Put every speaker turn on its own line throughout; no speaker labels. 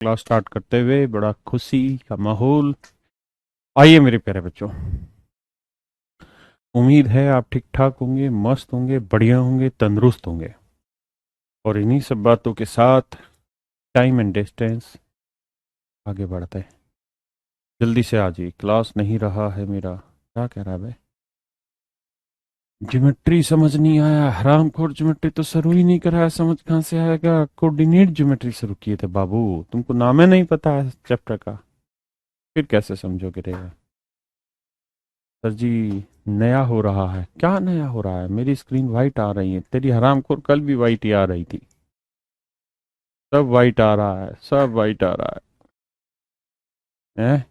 Class start करते हुए बड़ा खुशी का माहौल। आइए मेरे प्यारे बच्चों, उम्मीद है आप ठीक ठाक होंगे, मस्त होंगे, बढ़िया होंगे, तंदुरुस्त होंगे। और इन्हीं सब बातों के साथ टाइम एंड डिस्टेंस आगे बढ़ते हैं। जल्दी से आ जाइए, क्लास नहीं रहा है मेरा। क्या कह रहा है भाई? ज्योमेट्री समझ नहीं आया, हरामखोर। ज्योमेट्री तो शुरू ही नहीं कराया, समझ कहाँ से आएगा? कोऑर्डिनेट ज्योमेट्री शुरू किए थे बाबू, तुमको नाम ही नहीं पता है चैप्टर का, फिर कैसे समझोगे रे? सर जी, नया हो रहा है। क्या नया हो रहा है? मेरी स्क्रीन वाइट आ रही है, तेरी हरामखोर कल भी वाइट ही आ रही थी। सब वाइट आ रहा है, सब वाइट आ रहा है। हैं?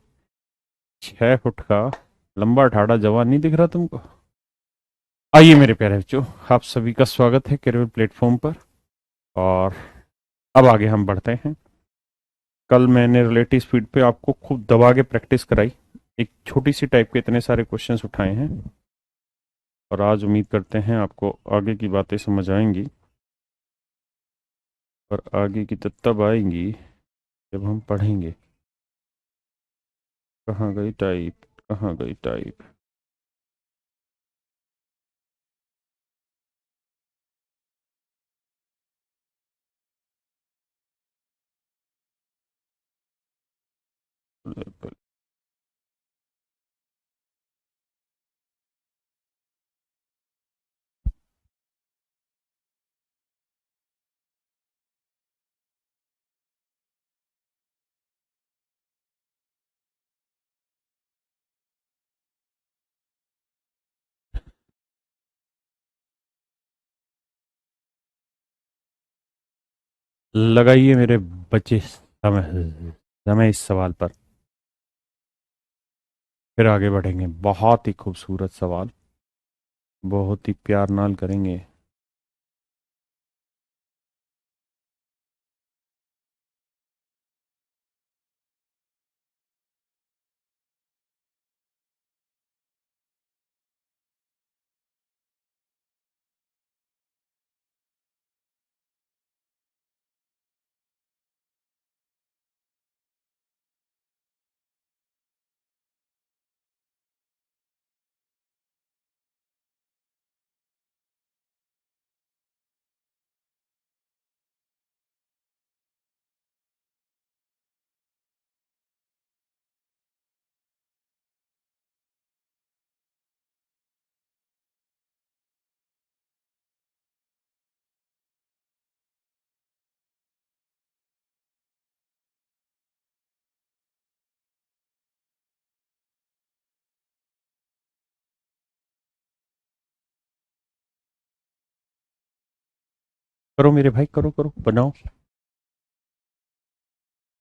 6 फुट का लंबा ठाड़ा जवान नहीं दिख रहा तुमको? आइए मेरे प्यारे बच्चों, आप सभी का स्वागत है कैरियर प्लेटफॉर्म पर। और अब आगे हम बढ़ते हैं। कल मैंने रिलेटिव स्पीड पे आपको खूब दबा के प्रैक्टिस कराई। एक छोटी सी टाइप के इतने सारे क्वेश्चंस उठाए हैं। और आज उम्मीद करते हैं आपको आगे की बातें समझ आएंगी। और आगे की तब आएंगी जब हम पढ़ेंगे। कहाँ गई टाइप? कहाँ गई टाइप? लगाइए मेरे बच्चे समय समय इस सवाल पर, फिर आगे बढ़ेंगे। बहुत ही खूबसूरत सवाल, बहुत ही प्यार नाल करेंगे। करो मेरे भाई, करो करो, बनाओ।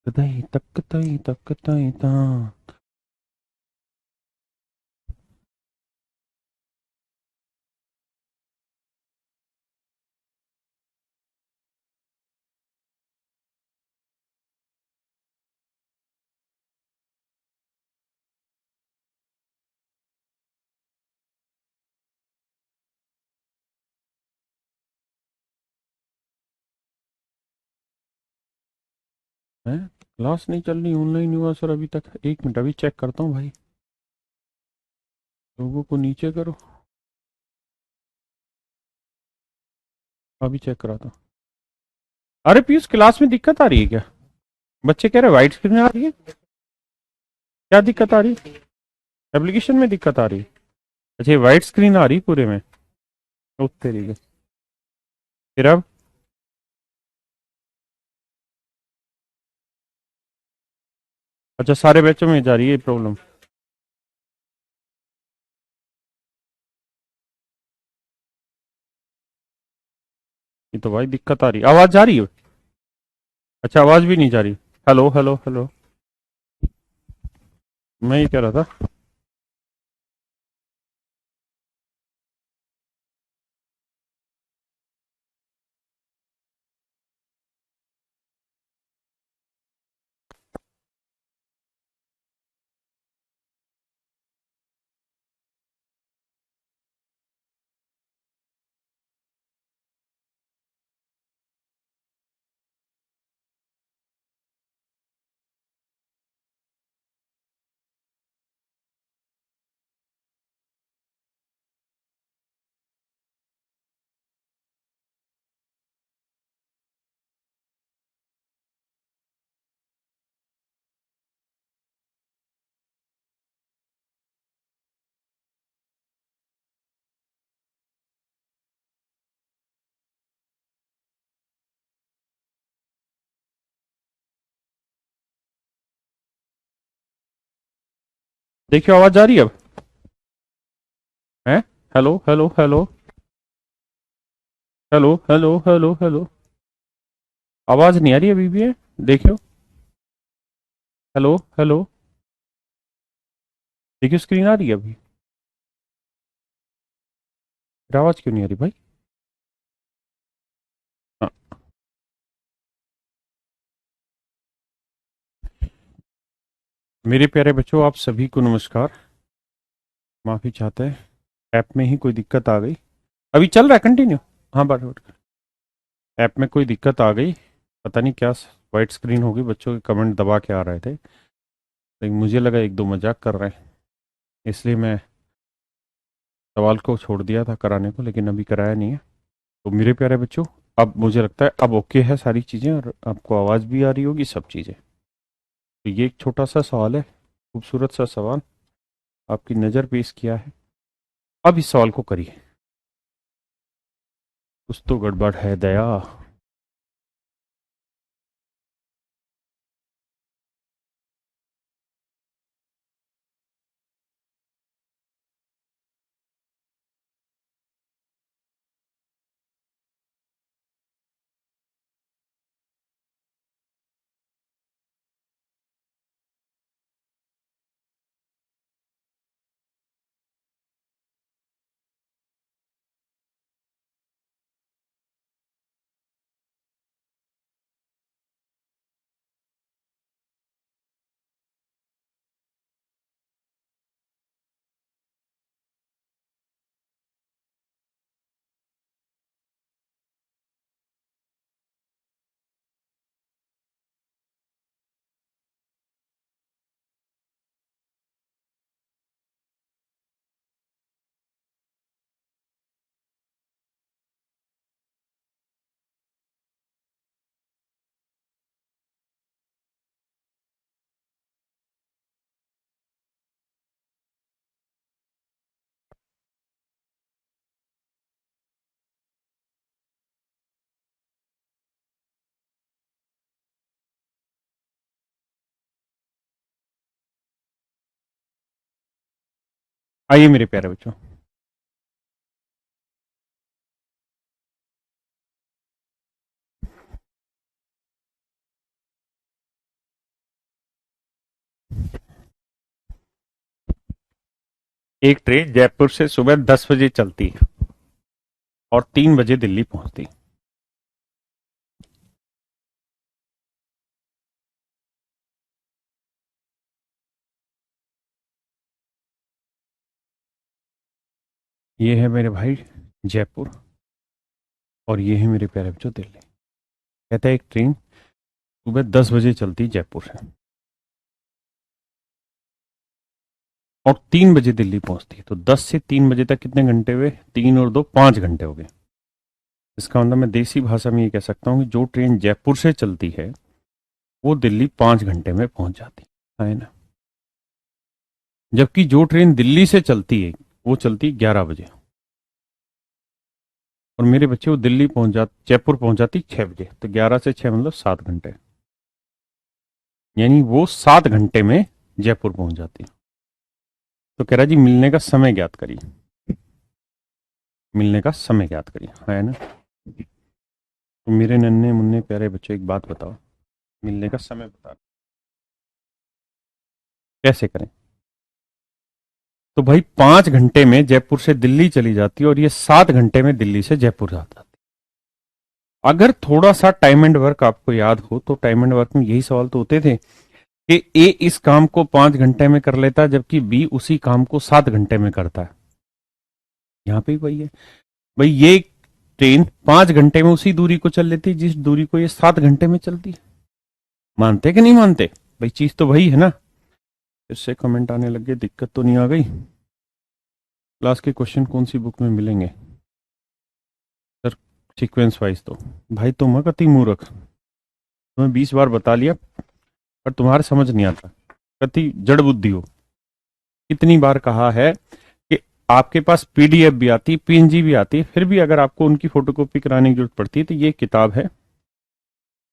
तई तक तई तक तई ता। है? क्लास नहीं चल रही, ऑनलाइन हुआ सर अभी तक? 1 मिनट, अभी चेक करता हूँ भाई। लोगों को नीचे करो, अभी चेक कराता हूँ। अरे पीयूष, क्लास में दिक्कत आ रही है क्या? बच्चे कह रहे वाइट स्क्रीन आ रही है। क्या दिक्कत आ रही है? एप्लीकेशन में दिक्कत आ रही है? अच्छा, ये वाइट स्क्रीन आ रही है पूरे में? ओ तेरी के। फिर अब? अच्छा, सारे बच्चों में जा रही है प्रॉब्लम? ये तो भाई दिक्कत आ रही है। आवाज जा रही है? अच्छा, आवाज भी नहीं जा रही। Hello hello hello. मैं ये कह रहा था। देखियो आवाज आ रही है अब? है? Hello hello hello hello hello hello hello. आवाज नहीं आ रही अभी भी है? देखियो। Hello hello. देखियो स्क्रीन आ रही है अभी? फिर आवाज क्यों नहीं आ रही भाई? हाँ। मेरे प्यारे बच्चों, आप सभी को नमस्कार। माफी चाहते हैं, ऐप में ही कोई दिक्कत आ गई। अभी चल रहा है कंटिन्यू? हाँ बात। ऐप में कोई दिक्कत आ गई, पता नहीं क्या। वाइट स्क्रीन होगी, बच्चों के कमेंट दबा के आ रहे थे, लेकिन मुझे लगा एक दो मजाक कर रहे हैं, इसलिए मैं सवाल को छोड़ दिया था कराने को, लेकिन अभी कराया नहीं है। तो मेरे प्यारे बच्चों, अब मुझे लगता है अब ओके है सारी चीज़ें, और आपको आवाज़ भी आ रही होगी, सब चीज़ें। तो ये एक छोटा सा सवाल है, खूबसूरत सा सवाल आपकी नज़र पेश किया है। अब इस सवाल को करिए। कुछ तो गड़बड़ है दया। आइए मेरे प्यारे बच्चों, एक ट्रेन जयपुर से सुबह 10 बजे चलती है और 3 बजे दिल्ली पहुंचती है। ये है मेरे भाई जयपुर, और ये है मेरे प्यारे बच्चों दिल्ली। कहता है एक ट्रेन सुबह 10 बजे चलती जयपुर से और 3 बजे दिल्ली पहुंचती है। तो 10 से 3 बजे तक कितने घंटे हुए? 3 और 2 5 घंटे हो गए। इसका मतलब मैं देसी भाषा में ये कह सकता हूँ कि जो ट्रेन जयपुर से चलती है वो दिल्ली 5 घंटे में पहुंच जाती है ना? जबकि जो ट्रेन दिल्ली से चलती है वो चलती 11 बजे, और मेरे बच्चे वो दिल्ली पहुंच जा जयपुर पहुंच जाती 6 बजे। तो 11 से 6 मतलब 7 घंटे, यानी वो 7 घंटे में जयपुर पहुंच जाती है। तो कह रहा जी मिलने का समय ज्ञात करिए, मिलने का समय ज्ञात करिए, है ना? तो मेरे नन्हे मुन्ने प्यारे बच्चों, एक बात बताओ, मिलने का समय बता, कैसे करें? तो भाई 5 घंटे में जयपुर से दिल्ली चली जाती है, और ये 7 घंटे में दिल्ली से जयपुर जाता है। अगर थोड़ा सा टाइम एंड वर्क आपको याद हो, तो टाइम एंड वर्क में यही सवाल तो होते थे कि ए इस काम को 5 घंटे में कर लेता है, जबकि बी उसी काम को 7 घंटे में करता है। यहाँ पे भी वही है भाई, ये ट्रेन 5 घंटे में उसी दूरी को चल लेती जिस दूरी को ये 7 घंटे में चलती है। मानते कि नहीं मानते? भाई चीज तो वही है ना। फिर से कमेंट आने लग गए, दिक्कत तो नहीं आ गई? क्लास के क्वेश्चन कौन सी बुक में मिलेंगे सर? सीक्वेंस वाइज तो भाई तुम हो कति मूर्ख, तुम्हें 20 बार बता लिया पर तुम्हारे समझ नहीं आता, कति जड़ बुद्धि हो। कितनी बार कहा है कि आपके पास पीडीएफ भी आती, पीएनजी भी आती, फिर भी अगर आपको उनकी फोटोकॉपी कराने की जरूरत पड़ती है, तो ये किताब है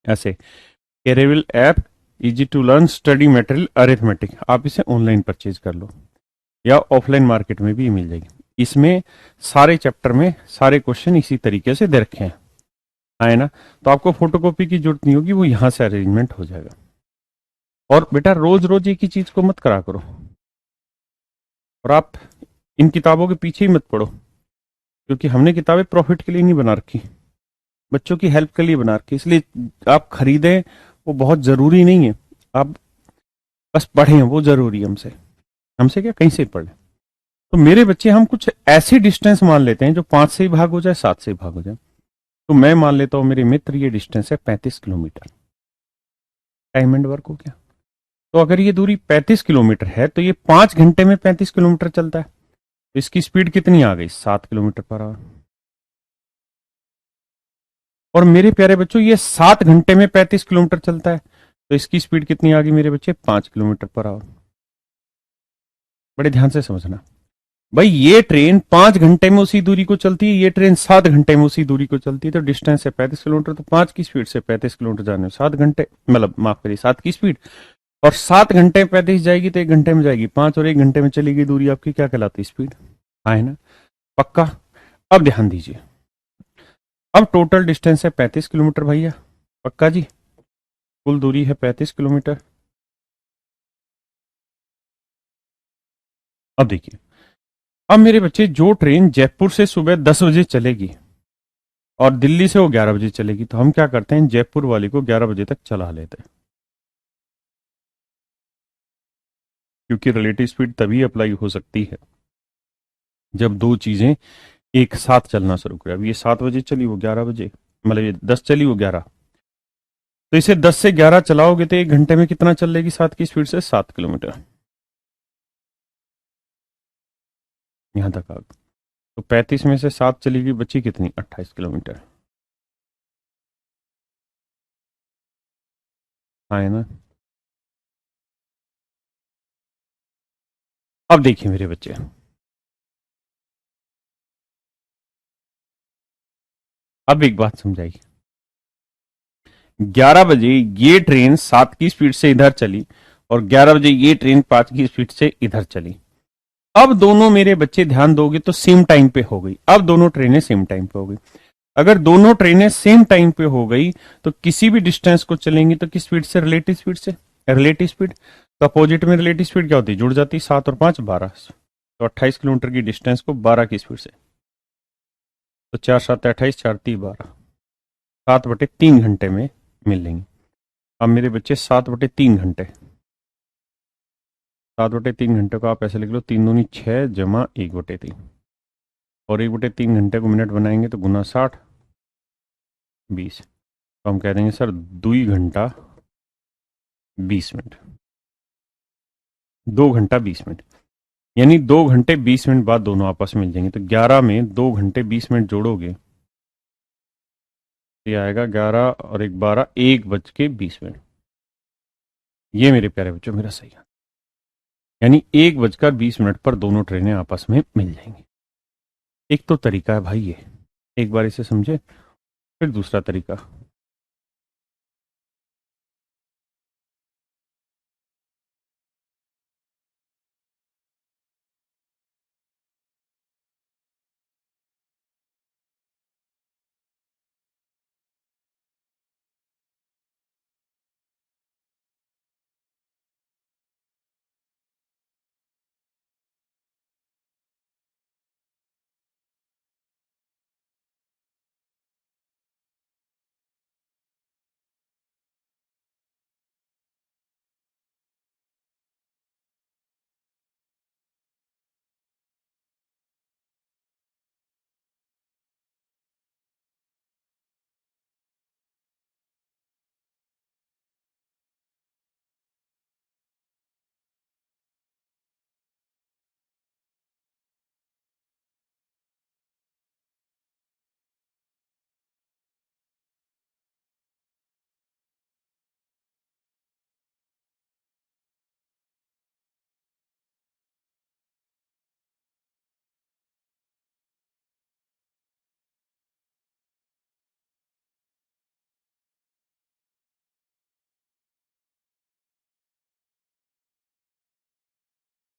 ऐसे, Careerwill app, easy to learn study material arithmetic, आप इसे ऑनलाइन परचेज कर लो। या ऑफलाइन मार्केट में भी मिल जाएगी। इसमें सारे चैप्टर में सारे क्वेश्चन इसी तरीके से दे रखे हैं, है ना। तो आपको फोटोकॉपी की जरूरत नहीं होगी, वो यहां से अरेंजमेंट हो जाएगा। और बेटा रोज रोज एक ही चीज को मत करा करो, और आप इन किताबों के पीछे ही मत पड़ो, क्योंकि हमने किताबें प्रॉफिट के लिए नहीं बना रखी, बच्चों की हेल्प के लिए बना रखी। इसलिए आप खरीदें वो बहुत जरूरी नहीं है, आप बस पढ़ें वो जरूरी है। हमसे हमसे क्या, कहीं से पढ़ें। तो मेरे बच्चे हम कुछ ऐसी डिस्टेंस मान लेते हैं जो 5 से ही भाग हो जाए, 7 से ही भाग हो जाए। तो मैं मान लेता हूं मेरे मित्र ये डिस्टेंस है 35 किलोमीटर, टाइम एंड वर्क हो गया। तो अगर ये दूरी 35 किलोमीटर है तो ये 5 घंटे में 35 किलोमीटर चलता है, तो इसकी स्पीड कितनी आ गई, 7 किलोमीटर पर आवर। और मेरे प्यारे बच्चों ये 7 घंटे में 35 किलोमीटर चलता है, तो इसकी स्पीड कितनी आ गई मेरे बच्चे, 5 किलोमीटर पर आवर। बड़े ध्यान से समझना भाई, ये ट्रेन 5 घंटे में उसी दूरी को चलती है, ये ट्रेन 7 घंटे में उसी दूरी को चलती है। तो डिस्टेंस है 35 किलोमीटर, तो 5 की स्पीड से 35 किलोमीटर जाने में 7 घंटे, मतलब माफ करिए 7 की स्पीड। और 7 घंटे में 35 जाएगी तो 1 घंटे में जाएगी 5, और 1 घंटे में चलेगी दूरी आपकी, क्या कहलाती है, स्पीड। हाँ है ना, पक्का। अब ध्यान दीजिए, अब टोटल डिस्टेंस है 35 किलोमीटर भैया, पक्का जी, कुल दूरी है 35 किलोमीटर। अब देखिए, अब मेरे बच्चे जो ट्रेन जयपुर से सुबह 10 बजे चलेगी और दिल्ली से वो 11 बजे चलेगी, तो हम क्या करते हैं, जयपुर वाली को 11 बजे तक चला लेते हैं। क्योंकि रिलेटिव स्पीड तभी अप्लाई हो सकती है जब दो चीजें एक साथ चलना शुरू करें। अब ये 7 बजे चली, वो 11 बजे, मतलब ये 10 चली, वो 11। तो इसे 10 से 11 चलाओगे तो 1 घंटे में कितना चल लेगी 7 की स्पीड से, 7 किलोमीटर। यहां तक आ गई। तो 35 में से 7 चलेगी, बची कितनी, 28 किलोमीटर। हाँ है ना। अब देखिए मेरे बच्चे, अब एक बात समझाई, 11 बजे ये ट्रेन 7 की स्पीड से इधर चली और 11 बजे ये ट्रेन 5 की स्पीड से इधर चली। अब दोनों मेरे बच्चे ध्यान दोगे तो सेम टाइम पे हो गई, अब दोनों ट्रेनें सेम टाइम पे हो गई। अगर दोनों ट्रेनें सेम टाइम पे हो गई तो किसी भी डिस्टेंस को चलेंगी तो किस स्पीड से, रिलेटिव स्पीड से। रिलेटिव स्पीड, तो अपोजिट में रिलेटिव स्पीड क्या होती है, जुड़ जाती है, 7 और 5 12। तो 28 किलोमीटर की डिस्टेंस को 12 की स्पीड से, तो 4 7 28, 4 3 12, 7/3 घंटे में मिल लेंगे। अब मेरे बच्चे 7/3 घंटे, 7/3 घंटे को आप ऐसे लिख लो, 3 दूनी 6 जमा 1/3, और 1/3 घंटे को मिनट बनाएंगे तो गुना 60 20। तो हम कह देंगे सर 2 घंटा 20 मिनट, 2 घंटा 20 मिनट, यानी 2 घंटे 20 मिनट बाद दोनों आपस में मिल जाएंगे। तो 11 में 2 घंटे 20 मिनट जोड़ोगे तो ये आएगा 11 और 1 12, 1 बज के 20 मिनट। ये मेरे प्यारे बच्चों मेरा सही है, यानी 1 बजकर 20 मिनट पर दोनों ट्रेनें आपस में मिल जाएंगी। एक तो तरीका है भाई ये, एक बार इसे समझे। फिर दूसरा तरीका,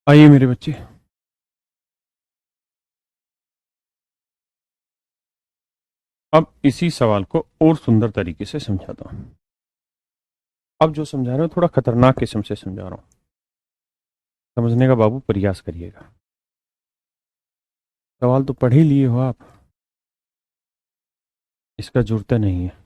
आइए मेरे बच्चे, अब इसी सवाल को और सुंदर तरीके से समझाता हूं। अब जो समझा रहा हूं थोड़ा खतरनाक किस्म से समझा रहा हूं, समझने का बाबू प्रयास करिएगा। सवाल तो पढ़ ही लिए हो आप, इसका जरूरत नहीं है।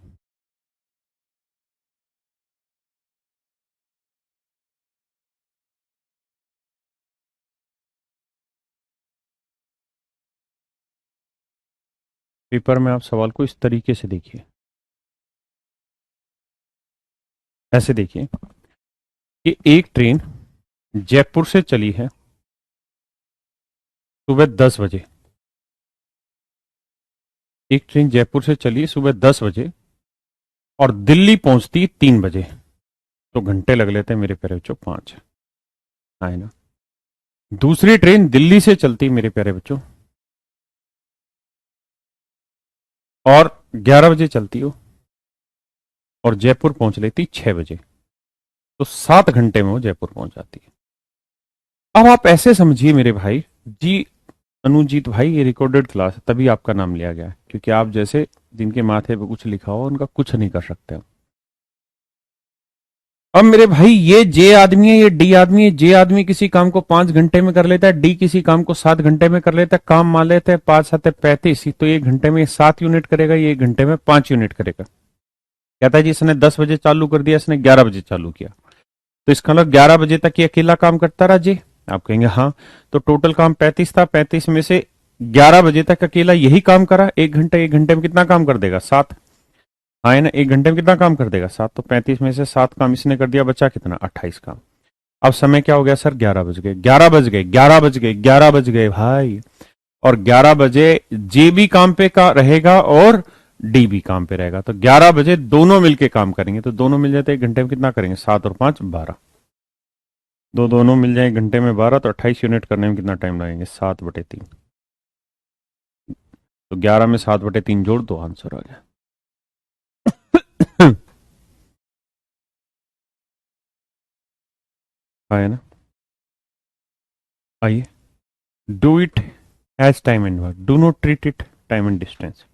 पेपर में आप सवाल को इस तरीके से देखिए, ऐसे देखिए कि एक ट्रेन जयपुर से चली है सुबह 10 बजे। एक ट्रेन जयपुर से चली सुबह 10 बजे और दिल्ली पहुंचती 3 बजे। तो घंटे लग लेते हैं मेरे प्यारे बच्चों 5, है ना। दूसरी ट्रेन दिल्ली से चलती मेरे प्यारे बच्चों और 11 बजे चलती हो और जयपुर पहुंच लेती 6 बजे। तो 7 घंटे में वो जयपुर पहुंच जाती है। अब आप ऐसे समझिए मेरे भाई जी, अनुजीत भाई, ये रिकॉर्डेड क्लास है तभी आपका नाम लिया गया है, क्योंकि आप जैसे जिनके माथे पे कुछ लिखा हो उनका कुछ नहीं कर सकते हम। अब मेरे भाई ये जे आदमी है, ये डी आदमी है। जे आदमी किसी काम को 5 घंटे में कर लेता है, डी किसी काम को 7 घंटे में कर लेता है। काम मान लेते हैं 5 7 35, तो 1 घंटे में 7 यूनिट करेगा, ये 1 घंटे में 5 यूनिट करेगा। कहता है जी इसने 10 बजे चालू कर दिया, इसने 11 बजे चालू किया, तो इसका मतलब 11 बजे तक ये अकेला काम करता रहा जी। आप कहेंगे हाँ, तो टोटल काम 35 था, 35 में से 11 बजे तक अकेला यही काम करा। 1 घंटे, 1 घंटे में कितना काम कर देगा? 7। हाँ है ना, 1 घंटे में कितना काम कर देगा? 7। तो 35 में से 7 काम इसने कर दिया, बचा कितना? 28 काम। अब समय क्या हो गया सर? 11 बज गए, 11 बज गए, 11 बज गए, 11 बज गए भाई। और 11 बजे जे भी काम पे का रहेगा और डी भी काम पे रहेगा, तो 11 बजे दोनों मिलके काम करेंगे। तो दोनों मिल जाते 1 घंटे में कितना करेंगे? 7 और 5 12। दो दोनों मिल जाए 1 घंटे में 12, तो 28 यूनिट करने में कितना टाइम लगेंगे? 7/3। तो 11 में 7/3 जोड़ दो, आंसर आ गया। है ना। आइए, do it as time and work, do not treat it time and distance.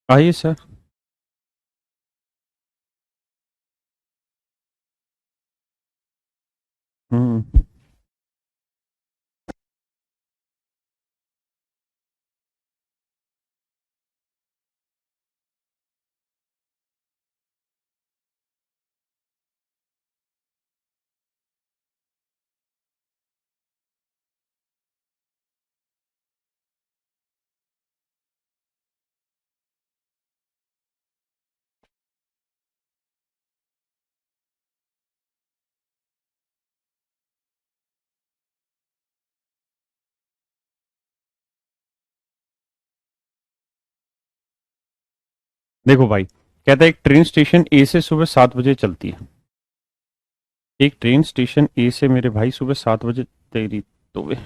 आइए सर। हम्म। देखो भाई, कहता है एक ट्रेन स्टेशन ए से सुबह 7 बजे चलती है। एक ट्रेन स्टेशन ए से मेरे भाई सुबह 7 बजे, तेरी तो वे,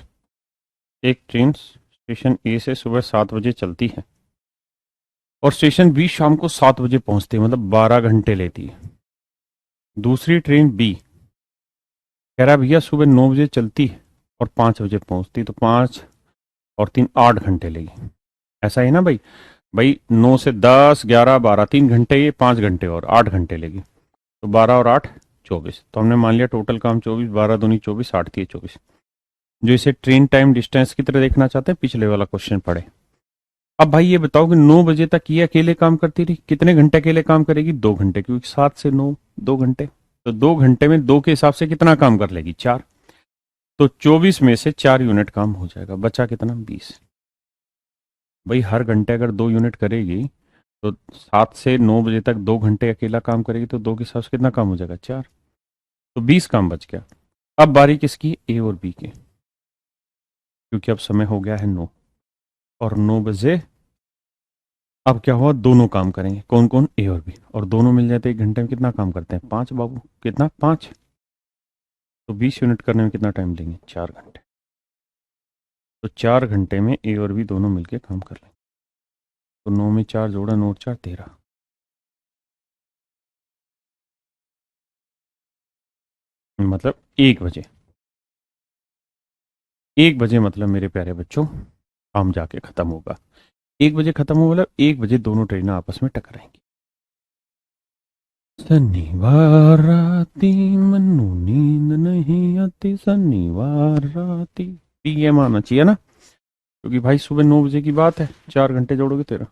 एक ट्रेन स्टेशन ए से सुबह 7 बजे चलती है और स्टेशन बी शाम को 7 बजे पहुंचती है, मतलब 12 घंटे लेती है। दूसरी ट्रेन बी कह रहा है भैया सुबह 9 बजे चलती है और 5 बजे पहुंचती, तो 5 और 3 8 घंटे लेगी। ऐसा है ना भाई? भाई 9 से 10 11 12, 3 घंटे, ये 5 घंटे और 8 घंटे लेगी, तो 12 और 8 24। तो हमने मान लिया टोटल काम 24, 12 दूनी 24, 8 3 24। जो इसे ट्रेन टाइम डिस्टेंस की तरह देखना चाहते हैं, पिछले वाला क्वेश्चन पढ़े। अब भाई ये बताओ कि 9 बजे तक ये अकेले काम करती रही, कितने घंटे अकेले काम करेगी? 2 घंटे, क्योंकि 7 से 9 2 घंटे, तो 2 घंटे में 2 के हिसाब से कितना काम कर लेगी? 4। तो 24 में से 4 यूनिट काम हो जाएगा, बचा कितना? 20। भाई हर घंटे अगर 2 यूनिट करेगी तो 7 से 9 बजे तक 2 घंटे अकेला काम करेगी, तो 2 के हिसाब से कितना काम हो जाएगा? 4। तो 20 काम बच गया। अब बारी किसकी? ए और बी की, क्योंकि अब समय हो गया है 9 और 9 बजे अब क्या हुआ? दोनों काम करेंगे। कौन कौन? ए और बी। और दोनों मिल जाते 1 घंटे में कितना काम करते हैं? 5 बाबू। कितना? 5। तो 20 यूनिट करने में कितना टाइम लेंगे? 4 घंटे। तो 4 घंटे में ए और बी दोनों मिलके काम कर लेंगे। तो 9 में 4 जोड़ा, 9 और 4 13। मतलब 1 बजे। 1 बजे मतलब मेरे प्यारे बच्चों काम जाके खत्म होगा। 1 बजे खत्म होगा, मतलब 1 बजे दोनों ट्रेनें आपस में टकराएंगी। शनिवार राती मन्नू नींद नहीं आती, शनिवार राती। पीएम आना चाहिए ना, क्योंकि भाई सुबह 9 बजे की बात है, 4 घंटे जोड़ोगे 13।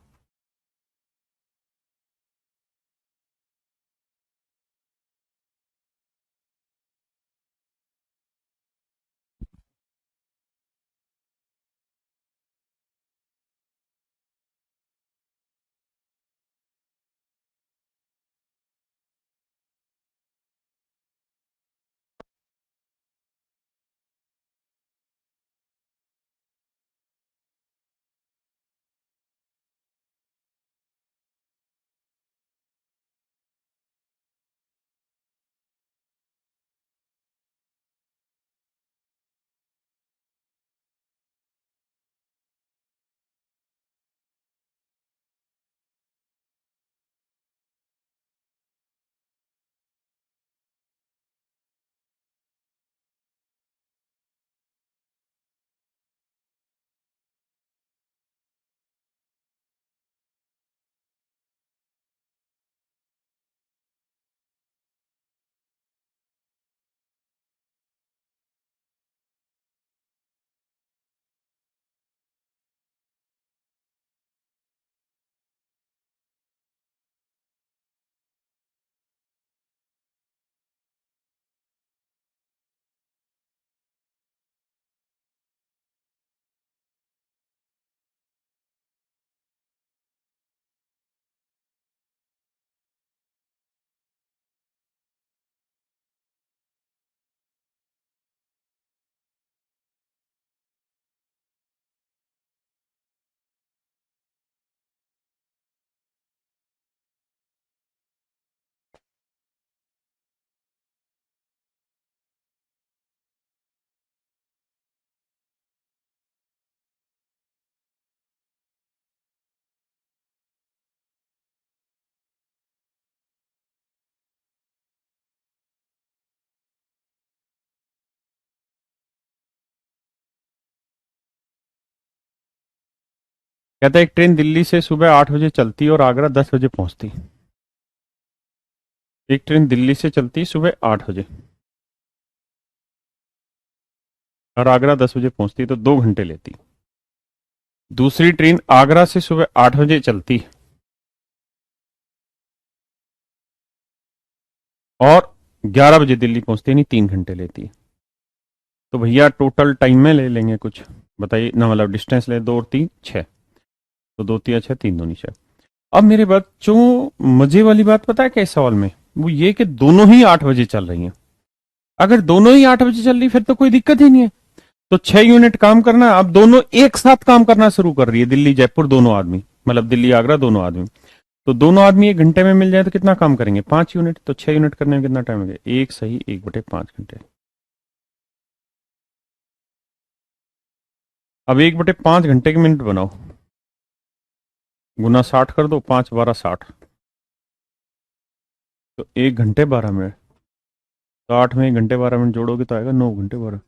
कहता है एक ट्रेन दिल्ली से सुबह 8 बजे चलती और आगरा 10 बजे पहुंचती। एक ट्रेन दिल्ली से चलती सुबह 8 बजे और आगरा 10 बजे पहुंचती, तो 2 घंटे लेती। दूसरी ट्रेन आगरा से सुबह 8 बजे चलती और 11 बजे दिल्ली पहुंचती, यानी 3 घंटे लेती है। तो भैया टोटल टाइम में ले लेंगे कुछ, बताइए ना, मतलब डिस्टेंस ले, 2 और 3 6, तो 2 3 6, 3 दूनी 6। अब मेरे बच्चों मजे वाली बात पता है क्या इस सवाल में? वो ये कि दोनों ही 8 बजे चल रही हैं। अगर दोनों ही 8 बजे चल रही फिर तो कोई दिक्कत ही नहीं है। तो 6 यूनिट काम करना, अब दोनों एक साथ काम करना शुरू कर रही है, दिल्ली जयपुर दोनों आदमी, मतलब दिल्ली आगरा दोनों आदमी। तो दोनों आदमी 1 घंटे में मिल जाए तो कितना काम करेंगे? 5 यूनिट। तो 6 यूनिट करने में कितना टाइम लगेगा? एक सही 1/5 घंटे। अब 1/5 घंटे के मिनट बनाओ, गुना 60 कर दो, 5×12 = 60। तो 1 घंटे 12 मिनट। तो 8 में 1 घंटे 12 मिनट जोड़ोगे तो आएगा 9 घंटे 12।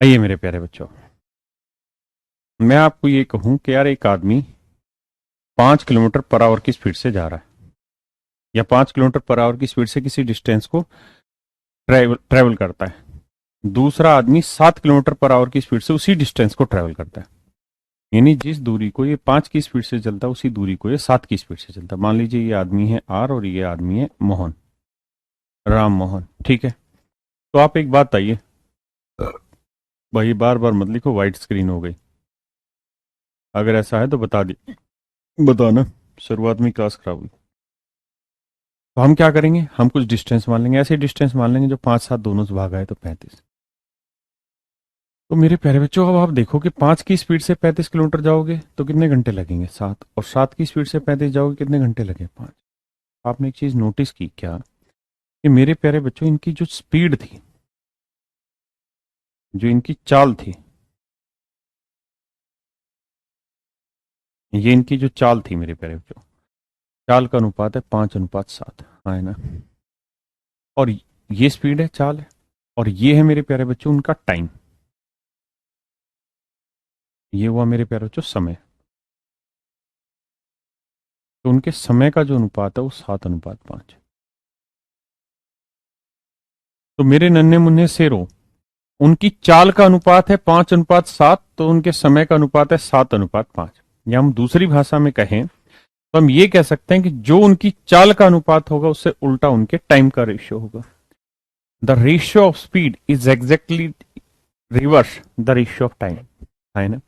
आइए मेरे प्यारे बच्चों, मैं आपको ये कहूं कि यार एक आदमी 5 किलोमीटर पर आवर की स्पीड से जा रहा है, या 5 किलोमीटर पर आवर की स्पीड से किसी डिस्टेंस को ट्रेवल करता है। दूसरा आदमी 7 किलोमीटर पर आवर की स्पीड से उसी डिस्टेंस को ट्रेवल करता है। यानी जिस दूरी को ये 5 की स्पीड से चलता है उसी दूरी को ये 7 की स्पीड से चलता है। मान लीजिए ये आदमी है आर और ये आदमी है मोहन, राम मोहन, ठीक है। तो आप एक बात आइए, भाई बार बार मत लिखो, वाइट स्क्रीन हो गई। अगर ऐसा है तो बताना, शुरुआत में क्लास खराब हुई। तो हम क्या करेंगे, हम कुछ डिस्टेंस मान लेंगे, ऐसे डिस्टेंस मान लेंगे जो 5 7 दोनों से भागा है तो 35। तो मेरे प्यारे बच्चों, अब आप देखो कि 5 की स्पीड से 35 किलोमीटर जाओगे तो कितने घंटे लगेंगे? 7। और 7 की स्पीड से 35 जाओगे कितने घंटे लगे? 5। आपने एक चीज नोटिस की क्या, कि मेरे प्यारे बच्चों इनकी जो स्पीड थी, जो इनकी चाल थी, ये इनकी जो चाल थी मेरे प्यारे बच्चों, चाल का अनुपात है 5:7, हाँ है ना। और ये स्पीड है, चाल है, और ये है मेरे प्यारे बच्चों उनका टाइम। ये हुआ मेरे प्यारे बच्चों समय। तो उनके समय का जो अनुपात है वो 7:5। तो मेरे नन्हे मुन्ने शेरों, उनकी चाल का अनुपात है 5:7, तो उनके समय का अनुपात है 7:5। या हम दूसरी भाषा में कहें तो हम ये कह सकते हैं कि जो उनकी चाल का अनुपात होगा उससे उल्टा उनके टाइम का रेशियो होगा। The ratio of speed is exactly reverse the ratio of time, है ना।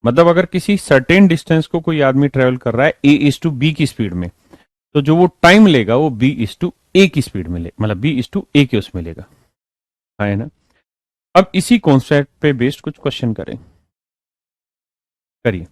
मतलब अगर किसी सर्टेन डिस्टेंस को कोई आदमी ट्रेवल कर रहा है A/B की स्पीड में, तो जो वो टाइम लेगा वो B/A की स्पीड में ले, मतलब B/A के उसमें लेगा, है ना। अब इसी कॉन्सेप्ट पे बेस्ड कुछ क्वेश्चन करें, करिए।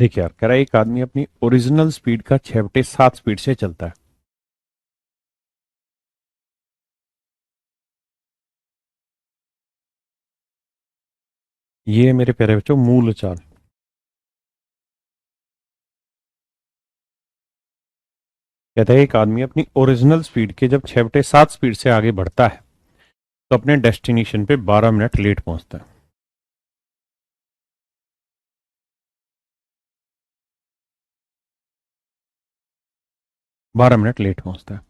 देखिए यार, कह रहा है एक आदमी अपनी ओरिजिनल स्पीड का 6/7 स्पीड से चलता है। ये मेरे प्यारे बच्चों मूल चाल। कहता है एक आदमी अपनी ओरिजिनल स्पीड के जब 6/7 स्पीड से आगे बढ़ता है तो अपने डेस्टिनेशन पे 12 मिनट लेट पहुंचता है। 12 मिनट लेट पहुंचता है।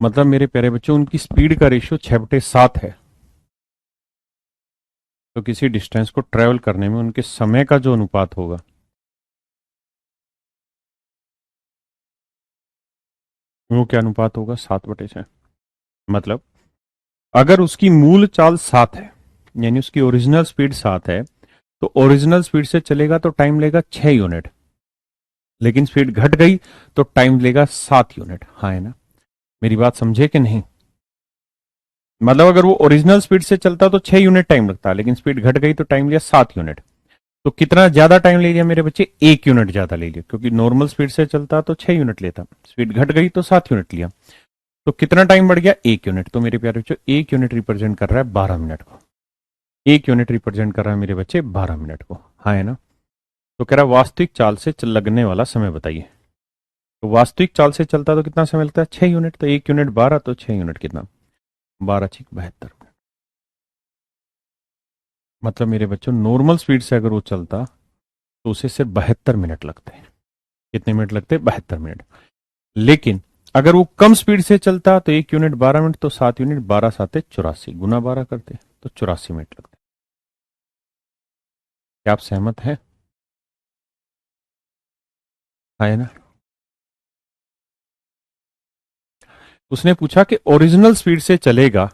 मतलब मेरे प्यारे बच्चों उनकी स्पीड का रेशियो 6/7 है। तो किसी डिस्टेंस को ट्रेवल करने में उनके समय का जो अनुपात होगा वो क्या अनुपात होगा? 7/6। मतलब अगर उसकी मूल चाल 7 है, यानी उसकी ओरिजिनल स्पीड 7 है, तो ओरिजिनल स्पीड से चलेगा तो टाइम लेगा 6 यूनिट। लेकिन स्पीड घट गई तो टाइम लेगा 7 यूनिट। हाँ है ना? मेरी बात समझे कि नहीं? मतलब अगर वो ओरिजिनल स्पीड से चलता तो 6 यूनिट टाइम लगता, लेकिन स्पीड घट गई तो टाइम लिया 7 यूनिट। तो कितना ज्यादा टाइम ले लिया मेरे बच्चे? 1 यूनिट ज्यादा ले लिया, क्योंकि नॉर्मल स्पीड से चलता तो 6 यूनिट लेता, स्पीड घट गई तो 7 यूनिट लिया। तो कितना टाइम बढ़ गया? 1 यूनिट। तो मेरे प्यारे बच्चों 1 यूनिट रिप्रेजेंट कर रहा है 12 मिनट को। 1 यूनिट रिप्रेजेंट कर रहा है मेरे बच्चे 12 मिनट को। हाँ है ना? तो कह रहा है वास्तविक चाल से लगने वाला समय बताइए। तो वास्तविक चाल से चलता तो कितना समय लगता है? 6 यूनिट। तो 1 यूनिट 12, तो 6 यूनिट कितना? 12×6 = 72 मिनट। मतलब मेरे बच्चों नॉर्मल स्पीड से अगर वो चलता तो उसे सिर्फ 72 मिनट लगते हैं। कितने मिनट लगते? 72 मिनट। लेकिन अगर वो कम स्पीड से चलता तो 1 यूनिट 12 मिनट, तो 7 यूनिट 12×7 = 84, गुना 12 करते तो 84 मिनट लगते। क्या आप सहमत हैं? है ना? उसने पूछा कि ओरिजिनल स्पीड से चलेगा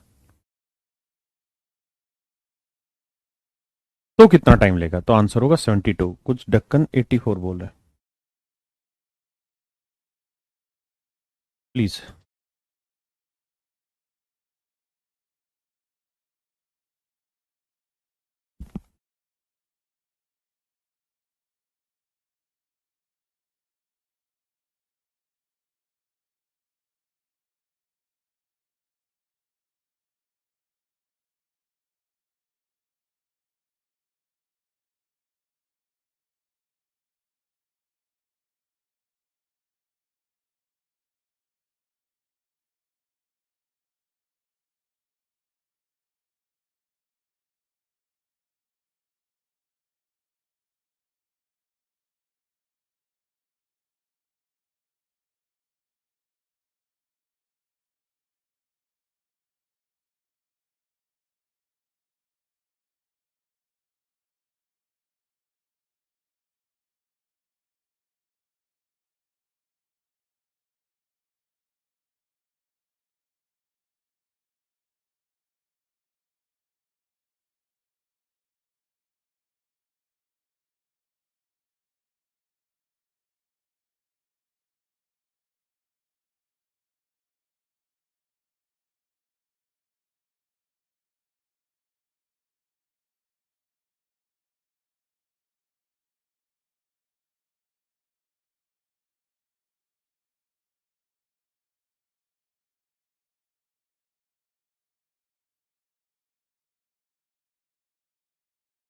तो कितना टाइम लेगा? तो आंसर होगा 72। कुछ ढक्कन 84 बोल रहा है। प्लीज।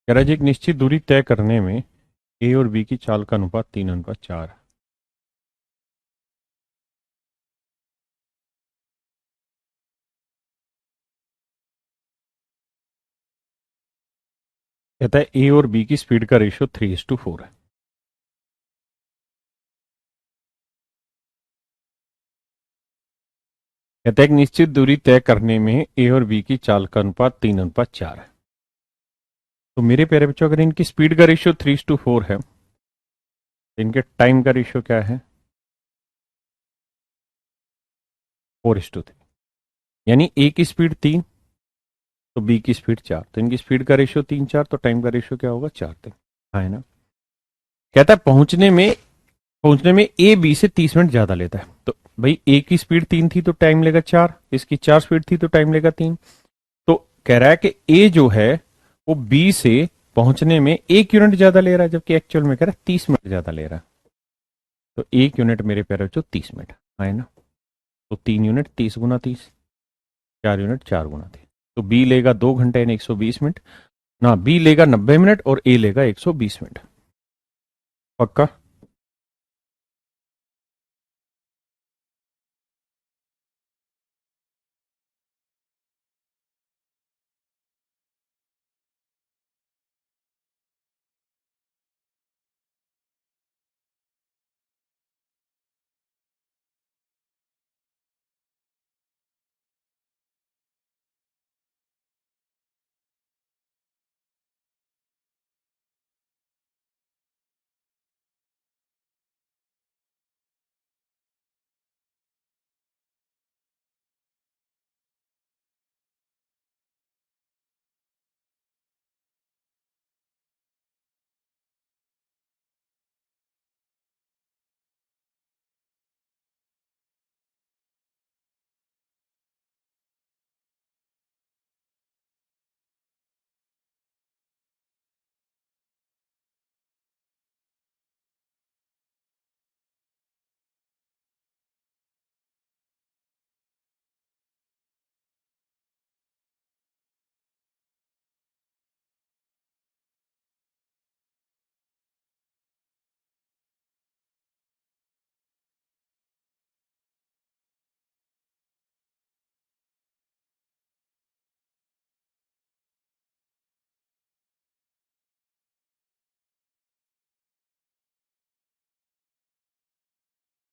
कह रहा है जी एक निश्चित दूरी तय करने में ए और बी की चाल का अनुपात 3:4 है। कहता है ए और बी की स्पीड का रेशियो 3:4 है। कहता है एक निश्चित दूरी तय करने में ए और बी की चाल का अनुपात 3:4 है। तो मेरे प्यारे बच्चों अगर इनकी स्पीड का रेशियो 3:4 है तो इनके टाइम का रेशियो क्या है? 4:3। यानी ए की स्पीड 3 तो बी की स्पीड 4, तो इनकी स्पीड का रेशियो 3:4, तो टाइम का रेशियो क्या होगा? 4:3। हाँ है ना? कहता है पहुंचने में ए बी से 30 मिनट ज्यादा लेता है। तो भाई ए की स्पीड 3 थी तो टाइम लेगा 4, इसकी 4 स्पीड थी तो टाइम लेगा 3। तो कह रहा है कि ए जो है वो बी से पहुंचने में 1 यूनिट ज्यादा ले रहा है, जबकि एक्चुअल में कह रहा है 30 मिनट ज्यादा ले रहा है। तो 1 यूनिट मेरे प्यारे बच्चों 30 मिनट है ना। तो 3 यूनिट 30 गुना 30, 4 यूनिट 4 गुना 3। तो बी लेगा 2 घंटे यानी 120 मिनट। ना, बी लेगा 90 मिनट और ए लेगा 120 मिनट। पक्का?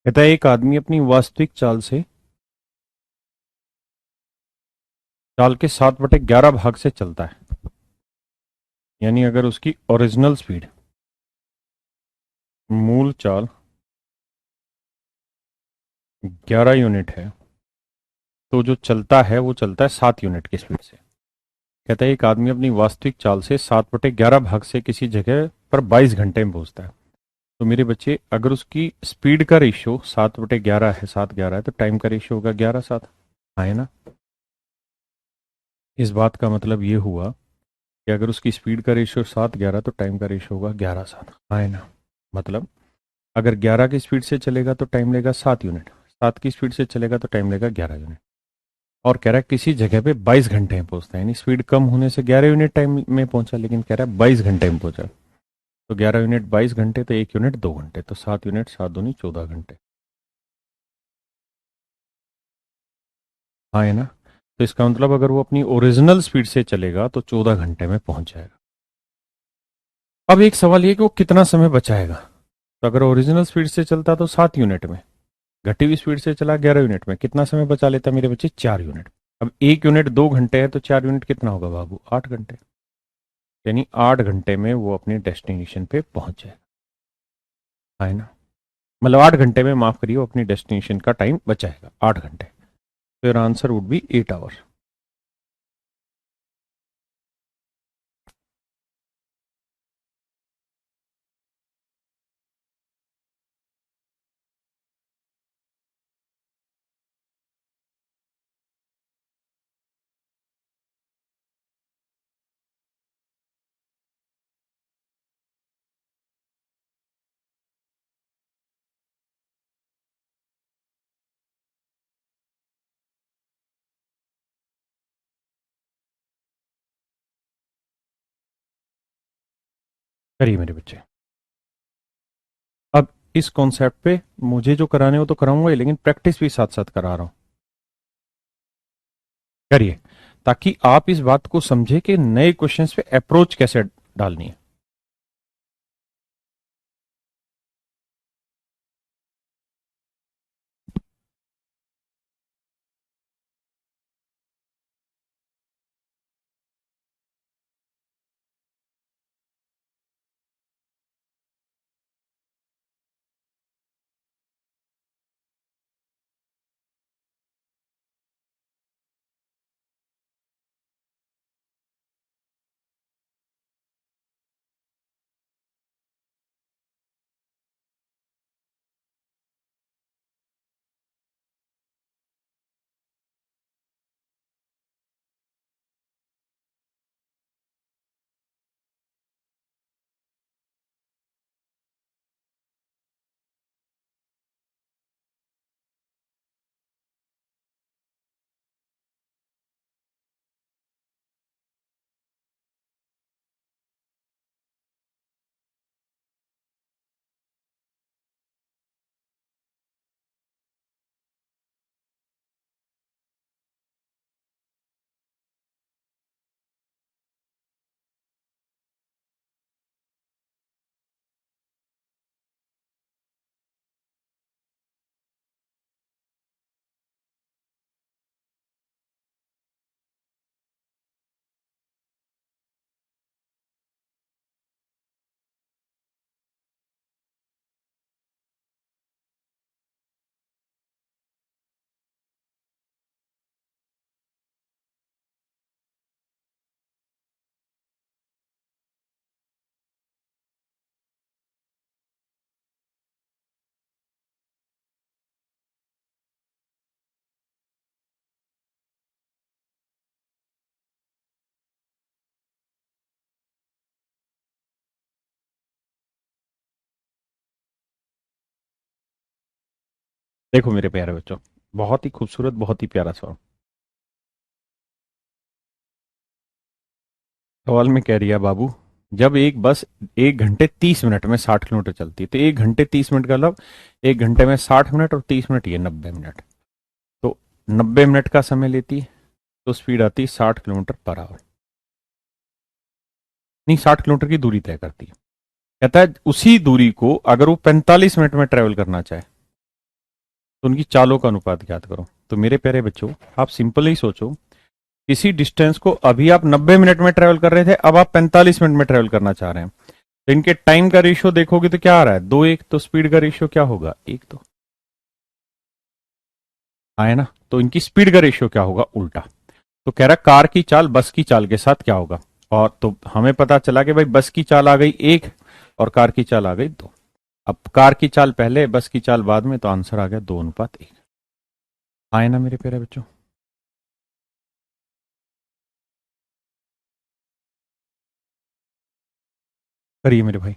कहता है एक आदमी अपनी वास्तविक चाल के 7/11 भाग से चलता है। यानी अगर उसकी ओरिजिनल स्पीड, मूल चाल 11 यूनिट है, तो जो चलता है वो चलता है 7 यूनिट की स्पीड से। कहता है एक आदमी अपनी वास्तविक चाल से 7/11 भाग से किसी जगह पर 22 घंटे में पहुंचता है। तो मेरे बच्चे, अगर उसकी स्पीड का रेशियो 7/11 है, 7/11 है, तो टाइम का रेशियो होगा 11/7। है ना। इस बात का मतलब ये हुआ कि अगर उसकी स्पीड का रेशियो 7/11 तो टाइम का रेशियो होगा 11/7। है ना। मतलब अगर 11 की स्पीड से चलेगा तो टाइम लेगा 7 यूनिट, 7 की स्पीड से चलेगा तो टाइम लेगा 11 यूनिट। और कह रहा है किसी जगह पे 22 घंटे में पहुंचता है, यानी स्पीड कम होने से 11 यूनिट टाइम में पहुंचा, लेकिन कह रहा है 22 घंटे में पहुंचा। तो 11 यूनिट 22 घंटे, तो 1 यूनिट 2 घंटे, तो 7 यूनिट 7 दूनी 14 घंटे। हाँ, है ना। तो इसका मतलब अगर वो अपनी ओरिजिनल स्पीड से चलेगा तो 14 घंटे में पहुंच जाएगा। अब एक सवाल ये कि वो कितना समय बचाएगा। तो अगर ओरिजिनल स्पीड से चलता तो 7 यूनिट में, घटी हुई स्पीड से चला 11 यूनिट में, कितना समय बचा लेता मेरे बच्चे? 4 यूनिट। अब 1 यूनिट 2 घंटे है तो 4 यूनिट कितना होगा बाबू? 8 घंटे। यानी 8 घंटे में वो अपनी डेस्टिनेशन पे पहुंच जाएगा। है ना। मतलब 8 घंटे में, माफ करिए, वो अपनी डेस्टिनेशन का टाइम बचाएगा 8 घंटे। तो your answer would be 8 hour. करिए मेरे बच्चे। अब इस कॉन्सेप्ट पे मुझे जो कराने हो तो कराऊंगा ही, लेकिन प्रैक्टिस भी साथ साथ करा रहा हूं। करिए, ताकि आप इस बात को समझे कि नए क्वेश्चंस पे अप्रोच कैसे डालनी है। देखो मेरे प्यारे बच्चों, बहुत ही खूबसूरत, बहुत ही प्यारा सवाल। सवाल में कह रही है बाबू, जब एक बस 1 घंटे 30 मिनट में 60 किलोमीटर चलती है, तो 1 घंटे 30 मिनट का मतलब 1 घंटे में 60 मिनट और 30 मिनट, ये 90 मिनट। तो 90 मिनट का समय लेती है, तो स्पीड आती है 60 किलोमीटर पर आवर। नहीं, 60 किलोमीटर की दूरी तय करती है। कहता है उसी दूरी को अगर वो 45 मिनट में ट्रेवल करना चाहे, तो उनकी चालों का अनुपात ज्ञात करो। तो मेरे प्यारे बच्चों, आप सिंपल ही सोचो, किसी डिस्टेंस को अभी आप 90 मिनट में ट्रेवल कर रहे थे, अब आप 45 मिनट में ट्रेवल करना चाह रहे हैं, तो इनके टाइम का रेशियो देखोगे तो क्या आ रहा है, 2:1। तो स्पीड का रेशियो क्या होगा, 1। तो आए ना, तो इनकी स्पीड का रेशियो क्या होगा, उल्टा। तो कह रहा कार की चाल बस की चाल के साथ क्या होगा। और तो हमें पता चला कि भाई बस की चाल आ गई 1 और कार की चाल आ गई 2। अब कार की चाल पहले, बस की चाल बाद में, तो आंसर आ गया 2:1। आए ना मेरे प्यारे बच्चों। करिए मेरे भाई।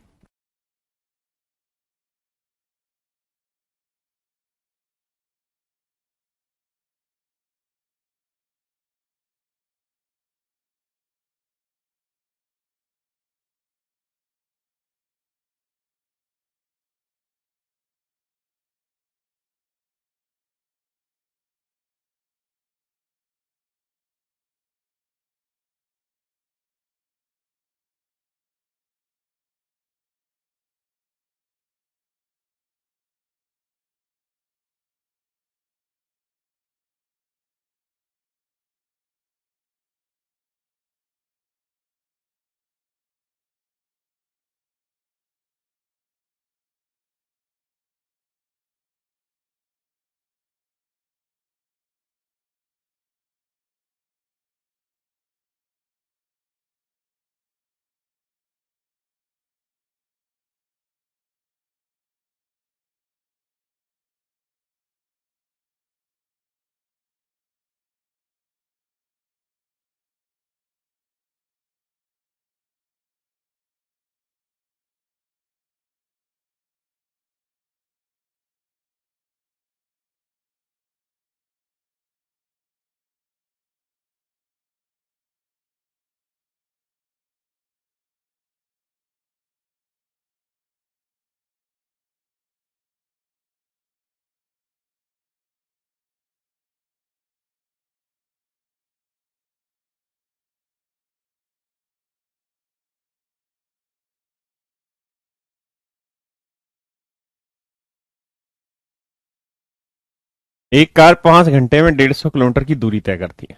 एक कार 5 घंटे में 150 किलोमीटर की दूरी तय करती है।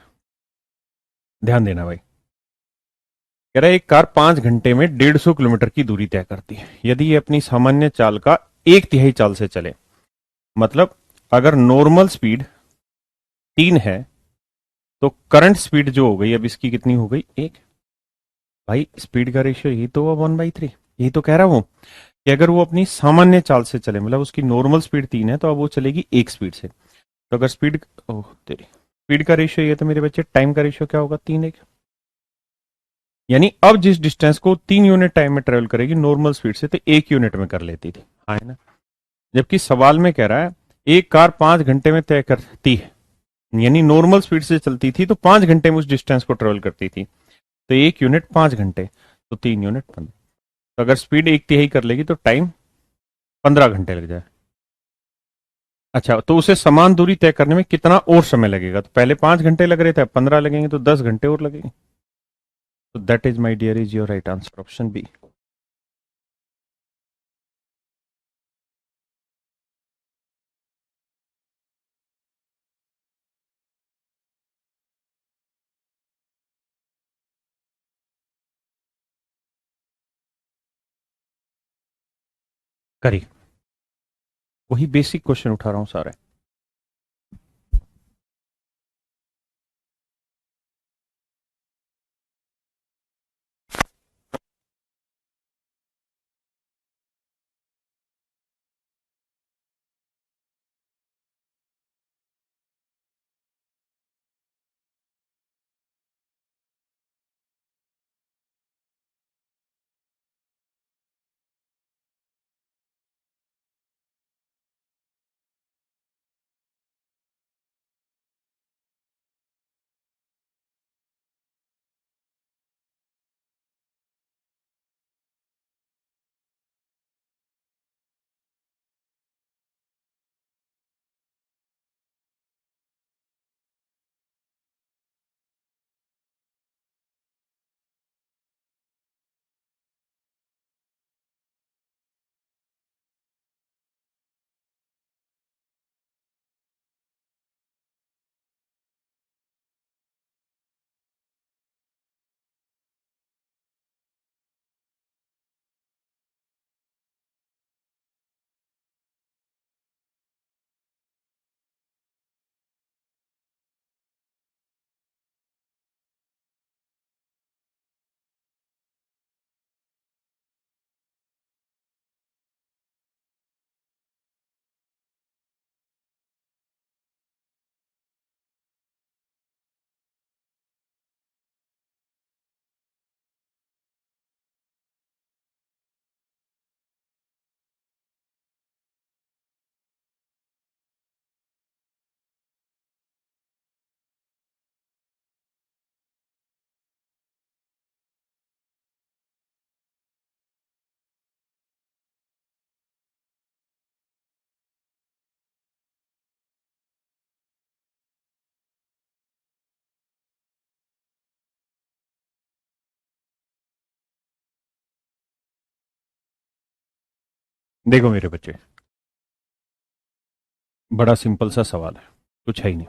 ध्यान देना भाई। कह रहा है एक कार 5 घंटे में 150 किलोमीटर की दूरी तय करती है यदि ये अपनी सामान्य चाल का 1/3 चाल से चले। मतलब अगर नॉर्मल स्पीड 3 है, तो करंट स्पीड जो हो गई अब इसकी कितनी हो गई, 1। भाई स्पीड का रेशियो यही तो हुआ 1/3। यही तो कह रहा हूं कि अगर वो अपनी सामान्य चाल से चले, मतलब उसकी नॉर्मल स्पीड 3 है, तो अब वो चलेगी 1 स्पीड से। तो अगर स्पीड, ओह तेरी, स्पीड का रेशियो ये, तो मेरे बच्चे टाइम का रेशियो क्या होगा, 3:1। यानी अब जिस डिस्टेंस को 3 यूनिट टाइम में ट्रेवल करेगी नॉर्मल स्पीड से, तो 1 यूनिट में कर लेती थी। हाँ, है ना। जबकि सवाल में कह रहा है एक कार 5 घंटे में तय करती है, यानी नॉर्मल स्पीड से चलती थी तो 5 घंटे में उस डिस्टेंस को ट्रेवल करती थी। तो 1 यूनिट 5 घंटे, तो 3 यूनिट 15। तो अगर स्पीड 1/3 कर लेगी तो टाइम 15 घंटे लग जाए। अच्छा, तो उसे समान दूरी तय करने में कितना और समय लगेगा, तो पहले 5 घंटे लग रहे थे, अब 15 लगेंगे, तो 10 घंटे और लगेंगे। तो that is my dear is your right answer, option B. करी, वही बेसिक क्वेश्चन उठा रहा हूं सारे। देखो मेरे बच्चे, बड़ा सिंपल सा सवाल है, कुछ है ही नहीं।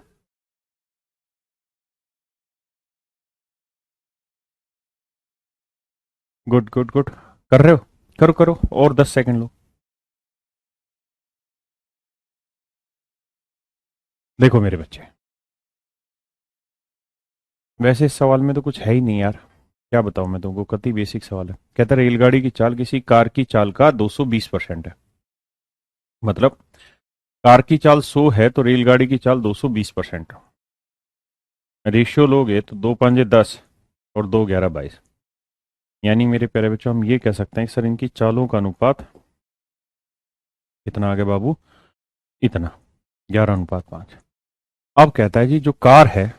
गुड गुड गुड, कर रहे हो, करो करो, और 10 सेकंड लो। देखो मेरे बच्चे, वैसे इस सवाल में तो कुछ है ही नहीं यार, क्या बताऊं मैं तुमको, कति बेसिक सवाल है। कहता है रेलगाड़ी की चाल किसी कार की चाल का 220% है। मतलब कार की चाल 100 है तो रेलगाड़ी की चाल 220%। रेशियो लोगे तो 2 5 10 और 2 11 22। यानी मेरे प्यारे बच्चों, हम ये कह सकते हैं कि सर इनकी चालों का अनुपात कितना आ गया बाबू, इतना, 11:5। अब कहता है जी जो कार है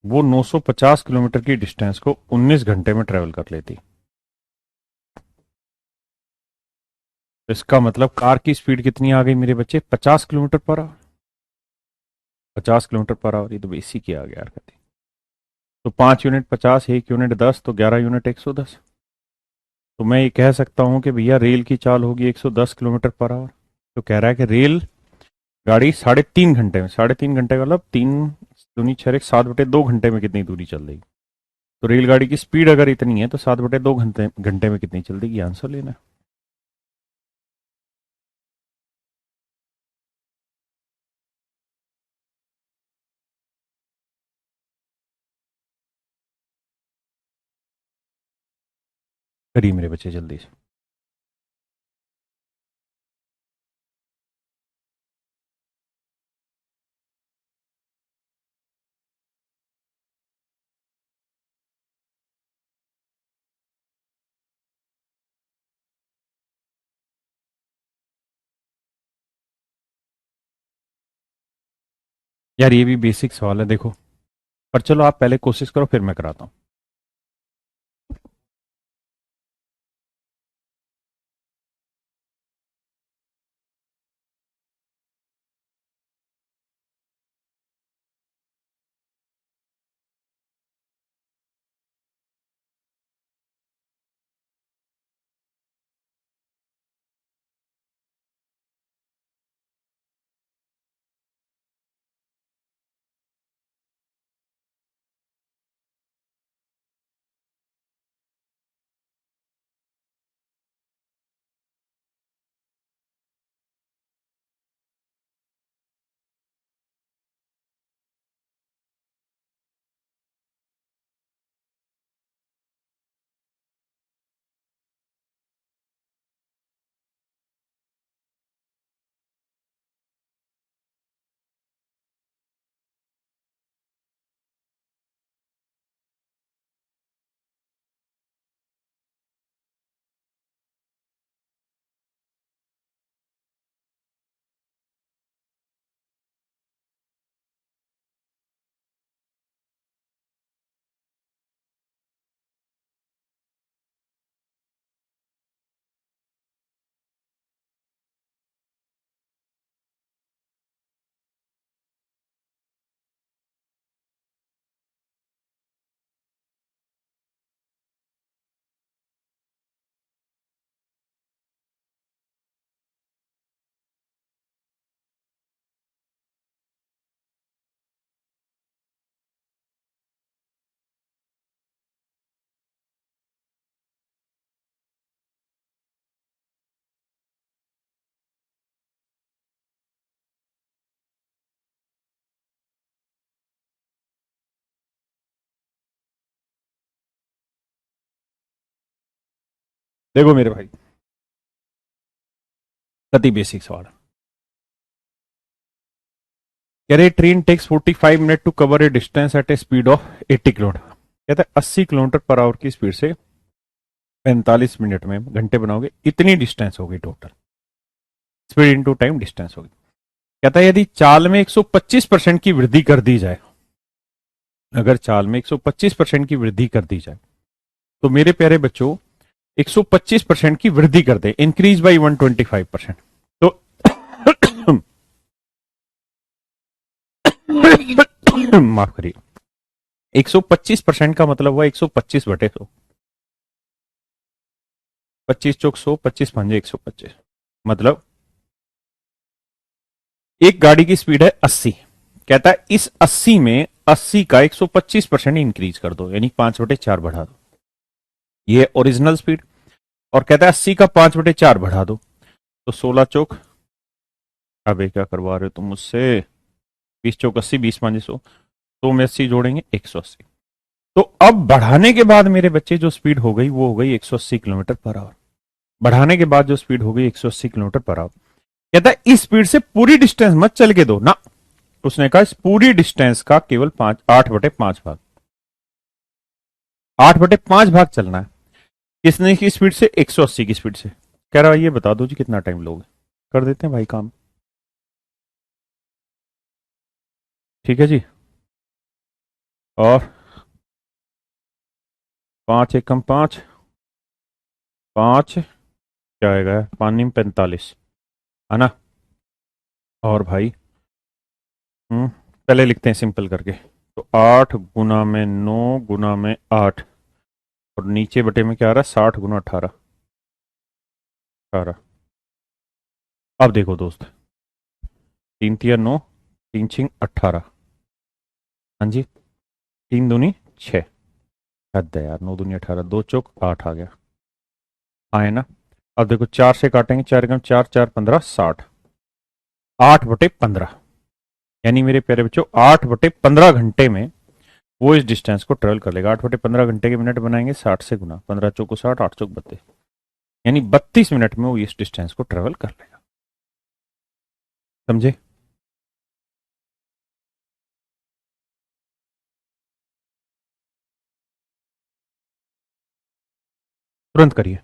वो 950 किलोमीटर की डिस्टेंस को 19 घंटे में ट्रेवल कर लेती। तो इसका मतलब कार की स्पीड कितनी आ गई मेरे बच्चे, 50 kilometre per our. 50 kilometre per our, ये तो बेसिक ही आ गया यार कहते। तो 5 यूनिट 50, 1 यूनिट 10, तो 11 यूनिट 110। तो मैं ये कह सकता हूं कि भैया रेल की चाल होगी 110 किलोमीटर पर आवर। तो कह रहा है कि रेल गाड़ी 3.5 घंटे में, 3.5 घंटे का मतलब 3 दूनी 6 1 7/2 घंटे में कितनी दूरी चल देगी। तो रेलगाड़ी की स्पीड अगर इतनी है तो 7/2 घंटे में कितनी चल देगी, आंसर लेना है। करिए मेरे बच्चे जल्दी से। यार ये भी बेसिक सवाल है देखो, पर चलो आप पहले कोशिश करो फिर मैं कराता हूँ। देखो मेरे भाई, कति बेसिक सवाल है। कह रहे train takes 45 minute to cover a distance at a speed of 80 kilometre. कहता है 80 किलोमीटर पर आवर की स्पीड से 45 मिनट में घंटे बनाओगे, इतनी डिस्टेंस होगी total, speed into time distance होगी। कहता है यदि चाल में 125% की वृद्धि कर दी जाए, अगर चाल में 125% की वृद्धि कर दी जाए, तो मेरे प्यारे बच्चों 125% की वृद्धि कर दे, इंक्रीज बाई 125%, तो माफ करिए, 125% का मतलब हुआ 125/100। 25 चौक 100, 25 पंजे 125। मतलब एक गाड़ी की स्पीड है 80, कहता है इस 80 में 80 का 125% इंक्रीज कर दो, यानी 5/4 बढ़ा दो। ये ओरिजिनल स्पीड। और कहता है 80 का 5/4 बढ़ा दो, तो 16 चौक, अबे क्या करवा रहे हो तुम मुझसे, 20 चौक 80, 20 पांच 100, तो में 80 जोड़ेंगे 180। तो अब बढ़ाने के बाद मेरे बच्चे जो स्पीड हो गई वो हो गई 180 किलोमीटर पर आवर। बढ़ाने के बाद जो स्पीड हो गई 180 किलोमीटर पर आवर। कहता है इस स्पीड से पूरी डिस्टेंस मत चल के दो ना। उसने कहा इस पूरी डिस्टेंस का केवल 8/5 भाग, 8/5 भाग चलना है। किसने की स्पीड से? 180 की स्पीड से। कह रहा है ये बता दो जी कितना टाइम लोगे। कर देते हैं भाई काम। ठीक है जी। और 5 एकम 5, 5 क्या आएगा, 5×9 = 45, है ना। और भाई पहले लिखते हैं सिंपल करके। तो 8 × 9 × 8, और नीचे बटे में क्या आ रहा है, 60 × 18, 18। अब देखो दोस्त, 3×3 = 9, 3×6 = 18। हाँ जी, 3×2 = 6। हद है यार, 9×2 = 18, 2 चौक 8 आ गया, आए ना। अब देखो 4 से काटेंगे, 4×4 = 4, 15, 60, 8/15। यानी मेरे प्यारे बच्चों 8/15 घंटे में वो इस डिस्टेंस को ट्रेवल कर लेगा। 8/15 घंटे के मिनट बनाएंगे 60 से गुना, 15 चौको 60, 8 चौक 32, यानी 32 मिनट में वो इस डिस्टेंस को ट्रेवल कर लेगा। समझे? तुरंत करिए।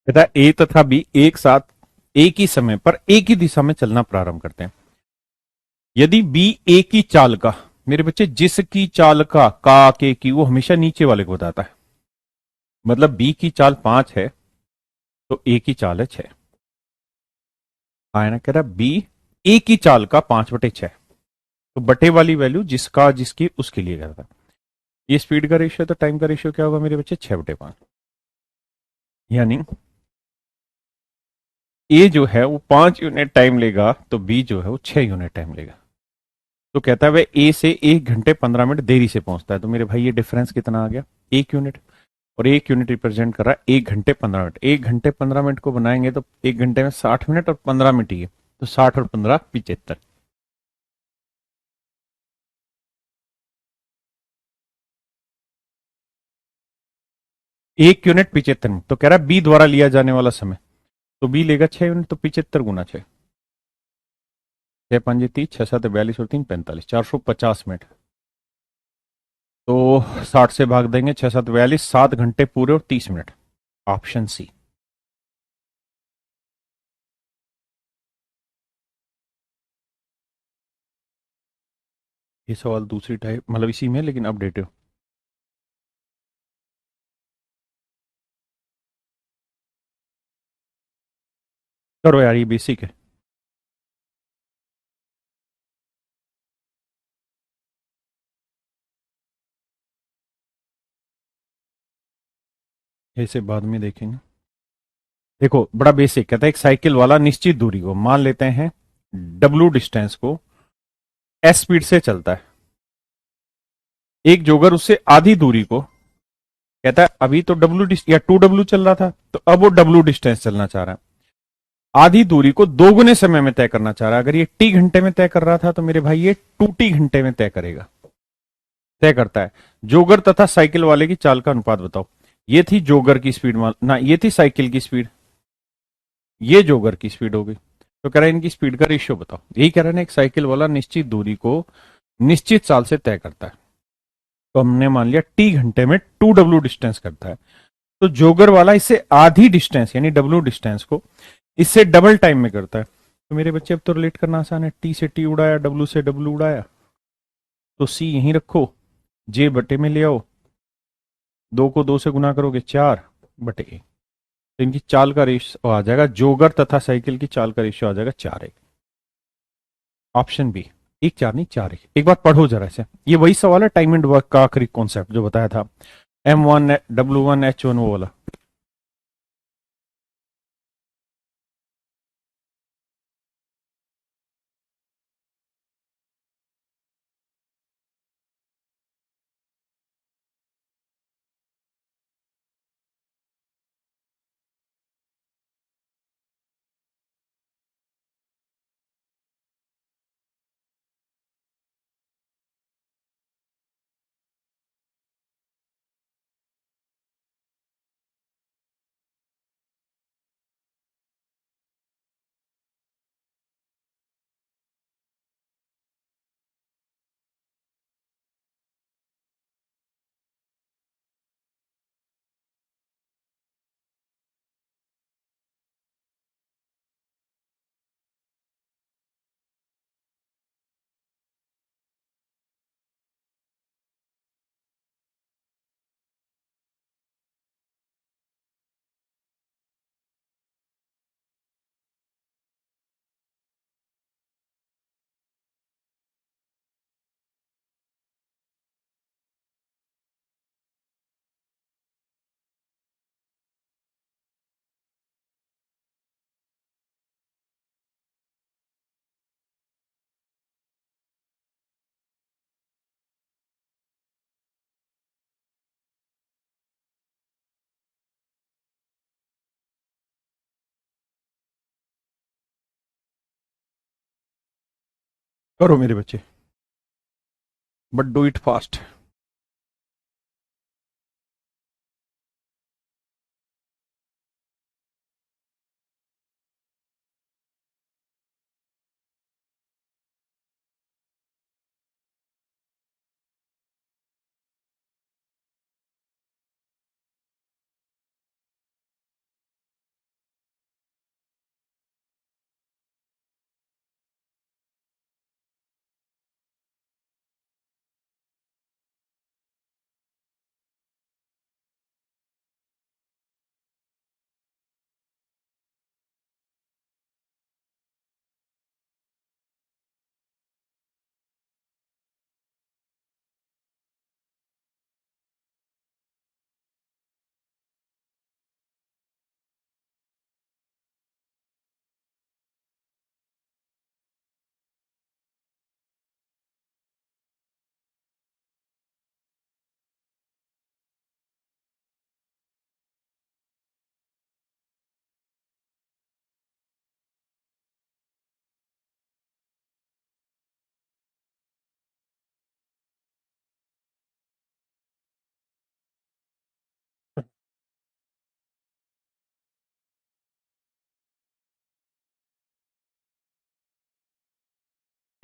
तथा ए तथा बी एक साथ एक ही समय पर एक ही दिशा में चलना प्रारंभ करते हैं। यदि बी ए की चाल का, मेरे बच्चे जिसकी चाल का के की, वो हमेशा नीचे वाले को बताता है। मतलब बी की चाल 5 है तो ए की चाल है 6। आया ना, कह रहा बी ए की चाल का 5/6, तो बटे वाली वैल्यू जिसका जिसकी उसके लिए करता है। ये स्पीड का रेशियो, तो टाइम का रेशियो क्या होगा मेरे बच्चे, 6/5। यानी ए जो है वो 5 यूनिट टाइम लेगा तो बी जो है वो 6 यूनिट टाइम लेगा। तो कहता है वह ए से 1 घंटे 15 मिनट देरी से पहुंचता है। तो मेरे भाई ये डिफरेंस कितना आ गया, 1 यूनिट। और 1 यूनिट रिप्रेजेंट कर रहा है 1 घंटे 15 मिनट। 1 घंटे 15 मिनट को बनाएंगे तो 1 घंटे में 60 मिनट और 15 मिनट ही है, तो 60 और 15 75। 1 यूनिट 75 मिनट, तो कह रहा है बी द्वारा लिया जाने वाला समय, तो बी लेगा 6 यूनिट, तो 75 × 6। छः पाँच 30, छः सात 42 और 3 45, 450 मिनट। तो 60 से भाग देंगे, छः सात 42, 7 घंटे पूरे और 30 मिनट। Option C. ये सवाल दूसरी टाइप मतलब इसी में, लेकिन अपडेटेड। करो यार, ये बेसिक है। इसे बाद में देखेंगे। देखो बड़ा बेसिक कहता है, एक साइकिल वाला निश्चित दूरी को मान लेते हैं डब्ल्यू डिस्टेंस को एस स्पीड से चलता है। एक जोगर उससे आधी दूरी को कहता है, अभी तो डब्ल्यू या 2W चल रहा था, तो अब वो डब्ल्यू डिस्टेंस चलना चाह रहा है। आधी दूरी को दोगुने समय में तय करना चाह रहा है। अगर ये टी घंटे में तय कर रहा था तो मेरे भाई ये 2T घंटे में तय करेगा, तय करता है। जोगर तथा साइकिल वाले की चाल का अनुपात बताओ। ये थी जोगर की स्पीड ना, ये थी साइकिल की स्पीड, ये जोगर की स्पीड हो गई। तो कह रहा है इनकी स्पीड का रेशियो बताओ। यही कह रहा है ना, एक साइकिल वाला निश्चित दूरी को निश्चित चाल से तय करता है। तो हमने मान लिया टी घंटे में 2W डिस्टेंस करता है। तो जोगर वाला इससे आधी डिस्टेंस यानी डब्ल्यू डिस्टेंस को इससे डबल टाइम में करता है। तो मेरे बच्चे अब तो रिलेट करना आसान है, टी से टी उड़ाया, डब्ल्यू से डब्ल्यू उड़ाया, तो सी यहीं रखो, जे बटे में ले आओ, दो को दो से गुना करोगे 4/1। तो इनकी चाल का रेशियो आ जाएगा, जोगर तथा साइकिल की चाल का रेशियो आ जाएगा 4:1। Option B. 1:4 नहीं, 4:1। एक बार पढ़ो जरा से, ये वही सवाल है टाइम एंड वर्क का आखिरी कॉन्सेप्ट जो बताया था, M1 W1 H1 वो वाला। करो मेरे बच्चे, बट डू इट फास्ट।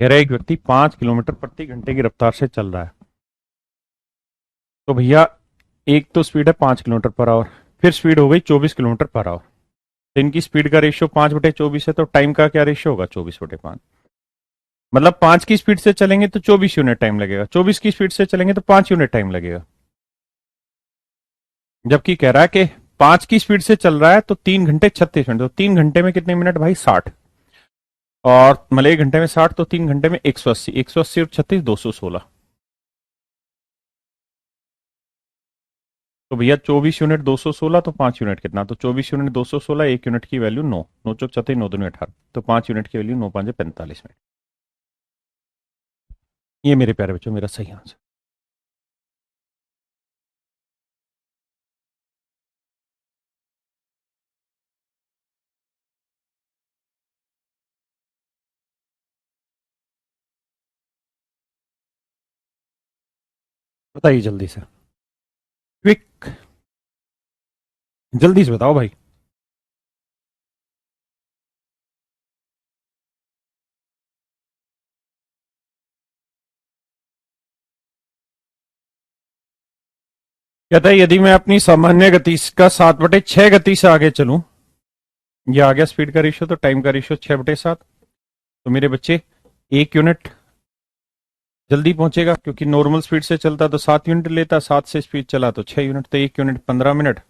कह रहा है एक व्यक्ति 5 किलोमीटर प्रति घंटे की रफ्तार से चल रहा है। तो भैया एक तो स्पीड है 5 किलोमीटर पर आवर, फिर स्पीड हो गई 24 किलोमीटर पर आवर। तो इनकी स्पीड का रेशियो 5/24 है, तो टाइम का क्या रेशियो होगा? 24/5। मतलब 5 की स्पीड से चलेंगे तो 24 यूनिट टाइम लगेगा, 24 की स्पीड से चलेंगे तो 5 यूनिट टाइम लगेगा। जबकि कह रहा है कि 5 की स्पीड से चल रहा है तो 3 घंटे 36 मिनट, तो 3 घंटे में कितने मिनट भाई? 60। और मतलब 1 घंटे में 60, तो 3 घंटे में 180, 180 और 36 216। तो भैया 24 यूनिट 216, तो 5 यूनिट कितना? तो 24 यूनिट 216, 1 यूनिट की वैल्यू 9, 9 चौक 36, 9 दूनी 18, तो 5 यूनिट की वैल्यू 9×5 = 45 मिनट। ये मेरे प्यारे बच्चों मेरा सही आंसर। बताइए जल्दी से, क्विक, जल्दी से बताओ भाई। कहता है यदि मैं अपनी सामान्य गति का 7/6 गति से आगे चलूं, ये आ गया स्पीड का रेशियो, तो टाइम का रेशियो 6/7। तो मेरे बच्चे 1 यूनिट जल्दी पहुंचेगा, क्योंकि नॉर्मल स्पीड से चलता तो 7 यूनिट लेता, 7 से स्पीड चला तो 6 यूनिट, तो 1 यूनिट 15 मिनट।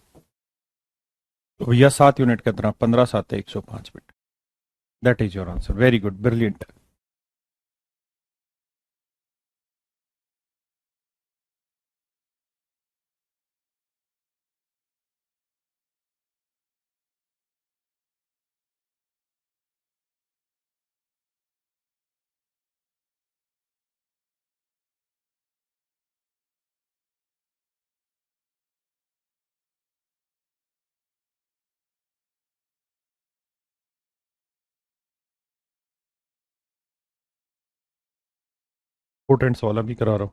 तो भैया 7 यूनिट का तरह 15×7 = 105 minute. That is your answer, very good, brilliant. Important सवाल अभी करा रहा हूं।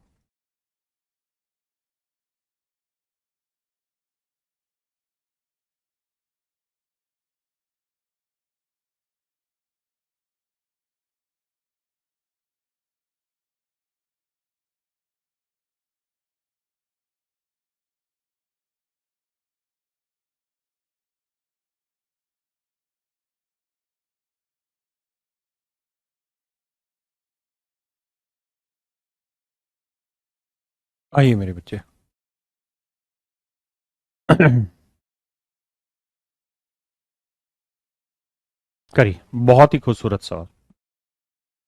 आइए मेरे बच्चे। करी, बहुत ही खूबसूरत सवाल,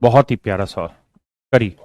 बहुत ही प्यारा सवाल। करी।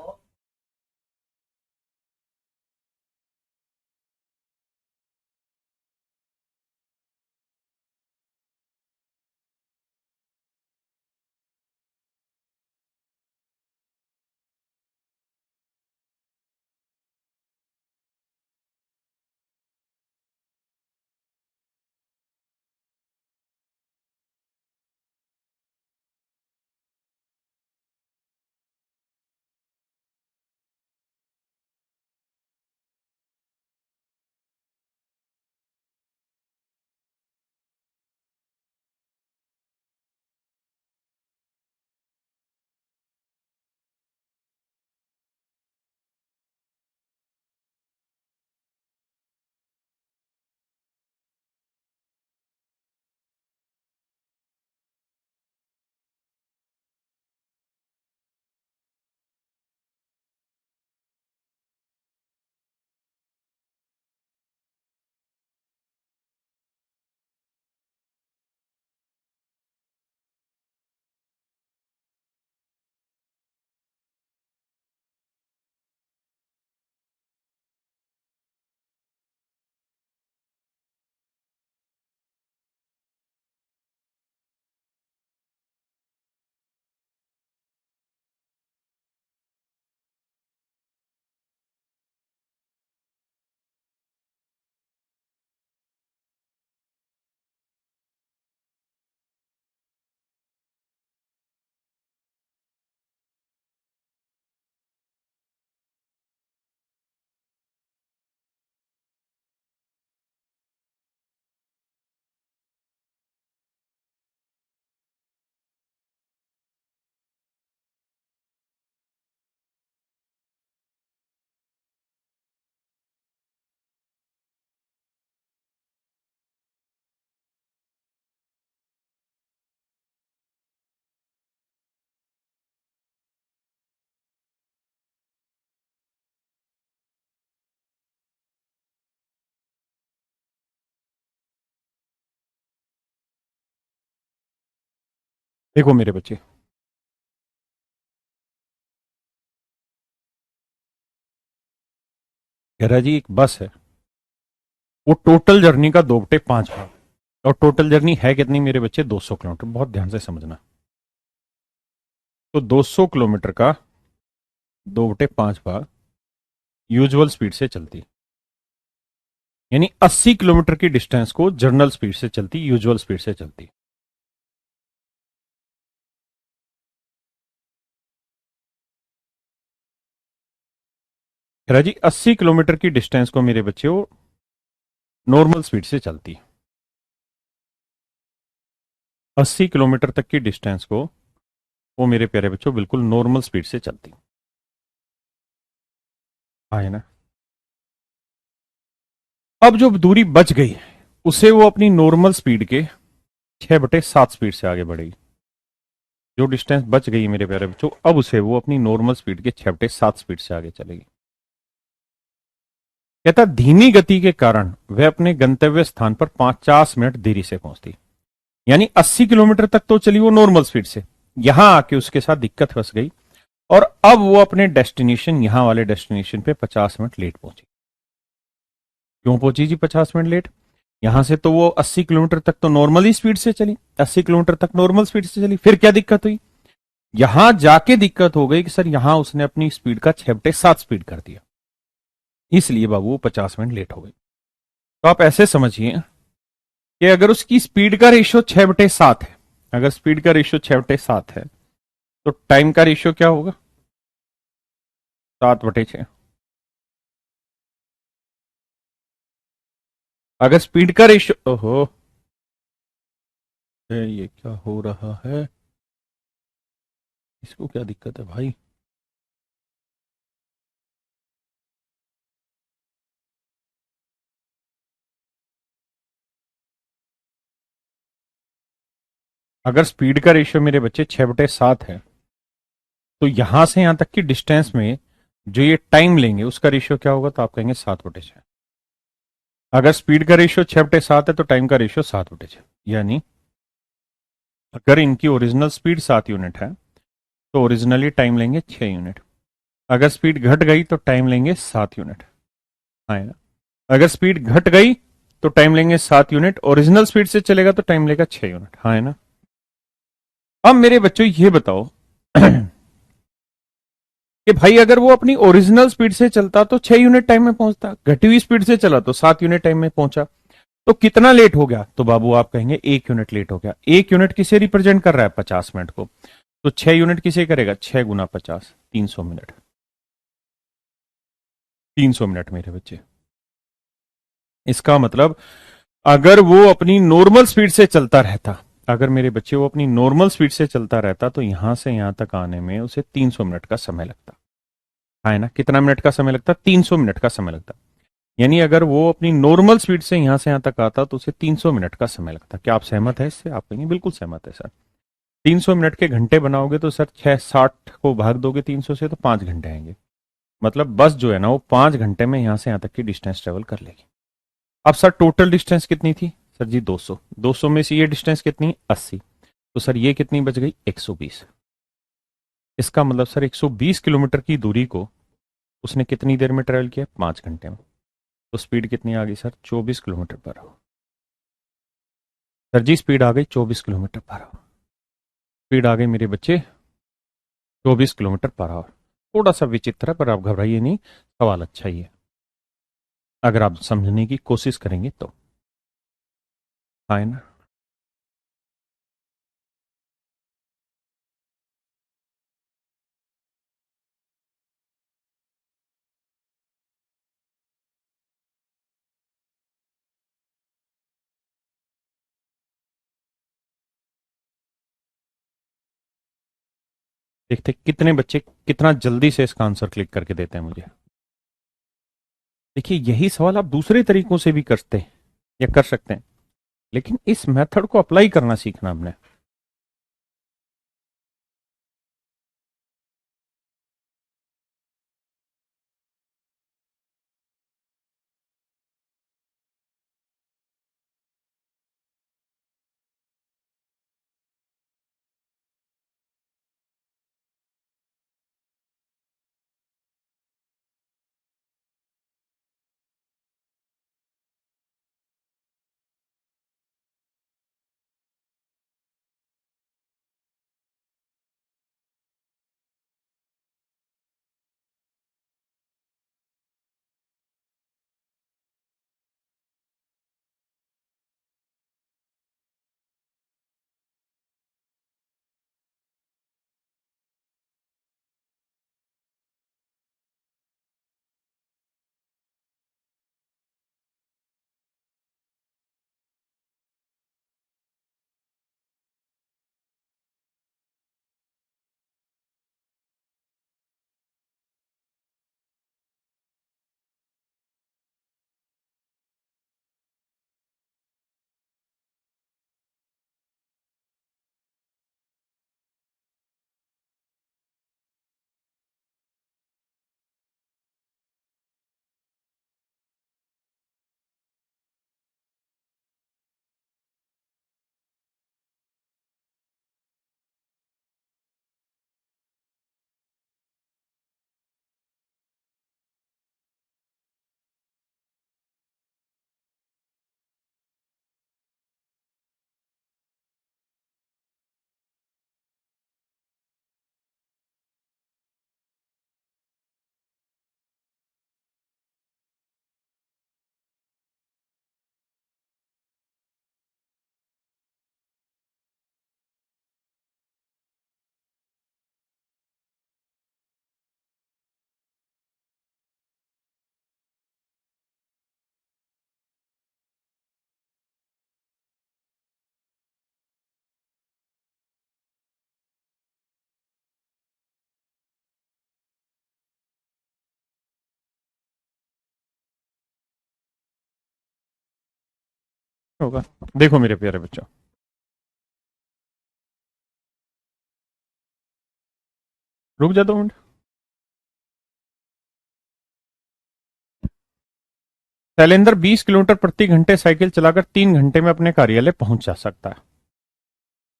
देखो मेरे बच्चे, कह रहा जी एक बस है, वो टोटल जर्नी का 2/5 भाग, और टोटल जर्नी है कितनी मेरे बच्चे, 200 किलोमीटर। बहुत ध्यान से समझना। तो 200 किलोमीटर का 2/5 भाग यूजुअल स्पीड से चलती, यानी 80 किलोमीटर की डिस्टेंस को जर्नल स्पीड से चलती, यूजुअल स्पीड से चलती। कह रहा जी 80 किलोमीटर की डिस्टेंस को मेरे बच्चे वो नॉर्मल स्पीड से चलती। 80 किलोमीटर तक की डिस्टेंस को वो मेरे प्यारे बच्चों बिल्कुल नॉर्मल स्पीड से चलती। हाँ है ना। अब जो दूरी बच गई उसे वो अपनी नॉर्मल स्पीड के 6/7 स्पीड से आगे बढ़ेगी। जो डिस्टेंस बच गई मेरे प्यारे बच्चों, अब उसे वो अपनी नॉर्मल स्पीड के 6/7 स्पीड से आगे चलेगी। कहता धीमी गति के कारण वह अपने गंतव्य स्थान पर 50 मिनट देरी से पहुंचती। यानी 80 किलोमीटर तक तो चली वो नॉर्मल स्पीड से, यहां आके उसके साथ दिक्कत फंस गई, और अब वो अपने डेस्टिनेशन, यहां वाले डेस्टिनेशन पे 50 मिनट लेट पहुंची। क्यों पहुंची जी 50 मिनट लेट? यहां से तो वो 80 किलोमीटर तक तो नॉर्मली स्पीड से चली, 80 किलोमीटर तक नॉर्मल स्पीड से चली, फिर क्या दिक्कत हुई? यहां जाके दिक्कत हो गई कि सर यहां उसने अपनी स्पीड का 6/7 स्पीड कर दिया, इसलिए बाबू वो 50 मिनट लेट हो गई। तो आप ऐसे समझिए कि अगर उसकी स्पीड का रेशियो 6/7 है, अगर स्पीड का रेशियो 6/7 है, तो टाइम का रेशियो क्या होगा? 7/6। अगर स्पीड का रेशियो, ओहो, ये क्या हो रहा है, इसको क्या दिक्कत है भाई? अगर स्पीड का रेशियो मेरे बच्चे 6/7 है, तो यहां से यहां तक की डिस्टेंस में जो ये टाइम लेंगे उसका रेशियो क्या होगा? तो आप कहेंगे 7/6। अगर स्पीड का रेशियो 6/7 है तो टाइम का रेशियो 7/6। यानी अगर इनकी ओरिजिनल स्पीड 7 यूनिट है, तो ओरिजिनली टाइम लेंगे 6 यूनिट। अगर स्पीड घट गई तो टाइम लेंगे 7 यूनिट। हाँ है ना। अगर स्पीड घट गई तो टाइम लेंगे 7 यूनिट, ओरिजिनल स्पीड से चलेगा तो टाइम लेगा 6 यूनिट। हाँ है ना। अब मेरे बच्चों ये बताओ कि भाई अगर वो अपनी ओरिजिनल स्पीड से चलता तो 6 यूनिट टाइम में पहुंचता, घटी हुई स्पीड से चला तो 7 यूनिट टाइम में पहुंचा, तो कितना लेट हो गया? तो बाबू आप कहेंगे 1 यूनिट लेट हो गया। 1 यूनिट किसे रिप्रेजेंट कर रहा है? 50 मिनट को। तो 6 यूनिट किसे करेगा? 6 × 50, 300 मिनट। 300 मिनट मेरे बच्चे। इसका मतलब अगर वो अपनी नॉर्मल स्पीड से चलता रहता, अगर मेरे बच्चे वो अपनी नॉर्मल स्पीड से चलता रहता, तो यहां से यहां तक आने में उसे 300 मिनट का समय लगता। है ना। कितना मिनट का समय लगता? 300 मिनट का समय लगता। यानी अगर वो अपनी नॉर्मल स्पीड से यहां से यहां तक आता तो उसे 300 मिनट का समय लगता। क्या आप सहमत है इससे? आप कहेंगे बिल्कुल सहमत है सर। 300 मिनट के घंटे बनाओगे तो सर 660 को भाग दोगे 300 से तो 5 घंटे आएंगे। मतलब बस जो है ना वो 5 घंटे में यहां से यहां तक की डिस्टेंस ट्रेवल कर लेगी। अब सर टोटल डिस्टेंस कितनी थी? सर जी 200। 200 में से ये डिस्टेंस कितनी? 80। तो सर ये कितनी बच गई? 120। इसका मतलब सर 120 किलोमीटर की दूरी को उसने कितनी देर में ट्रेवल किया? 5 घंटे में। तो स्पीड कितनी आ गई sir? 24 kilometre per hour. Sir ji speed आ गई 24 किलोमीटर पर आवर। स्पीड आ गई मेरे बच्चे 24 किलोमीटर पर आवर। थोड़ा सा विचित्र है पर आप घबराइए नहीं, सवाल अच्छा ही है अगर आप समझने की कोशिश करेंगे तो। हाँ ना। देखते कितने बच्चे कितना जल्दी से इसका आंसर क्लिक करके देते हैं मुझे। देखिए यही सवाल आप दूसरे तरीकों से भी करते हैं या कर सकते हैं, लेकिन इस मेथड को अप्लाई करना सीखना हमने। होगा। देखो मेरे प्यारे बच्चों, रुक जा 2 मिनट। शैलेंद्र 20 किलोमीटर प्रति घंटे साइकिल चलाकर 3 घंटे में अपने कार्यालय पहुंच जा सकता है।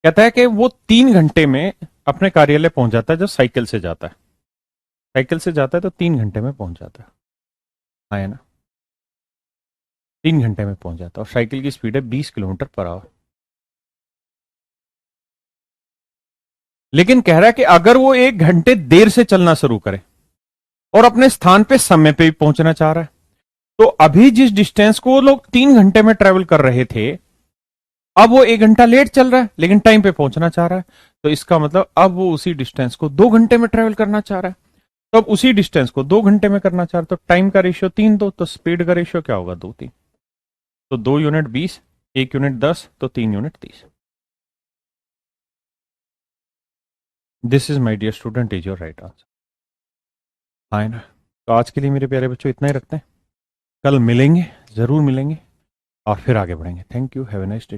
कहता है कि वो 3 घंटे में अपने कार्यालय पहुंच जाता है जब साइकिल से जाता है। साइकिल से जाता है तो 3 घंटे में पहुंच जाता है। हाँ, है ना, 3 घंटे में पहुंच जाता है और साइकिल की स्पीड है 20 किलोमीटर पर आवर। लेकिन कह रहा है कि अगर वो 1 घंटे देर से चलना शुरू करे और अपने स्थान पे समय पे भी पहुंचना चाह रहा है, तो अभी जिस डिस्टेंस को वो लोग 3 घंटे में ट्रेवल कर रहे थे, अब वो 1 घंटा लेट चल रहा है लेकिन टाइम पे पहुंचना चाह रहा है। तो इसका मतलब अब वो उसी डिस्टेंस को 2 घंटे में ट्रेवल करना चाह रहा है। तो अब उसी डिस्टेंस को 2 घंटे में करना चाह रहा है, तो टाइम का रेशियो 3:2, तो स्पीड का रेशियो क्या होगा? 2:3। तो 2 यूनिट 20, 1 यूनिट 10, तो 3 unit 30। This is my dear student is your right answer. हाँ ना। तो आज के लिए मेरे प्यारे बच्चों इतना ही रखते हैं। कल मिलेंगे, जरूर मिलेंगे और फिर आगे बढ़ेंगे। Thank you. Have a nice day.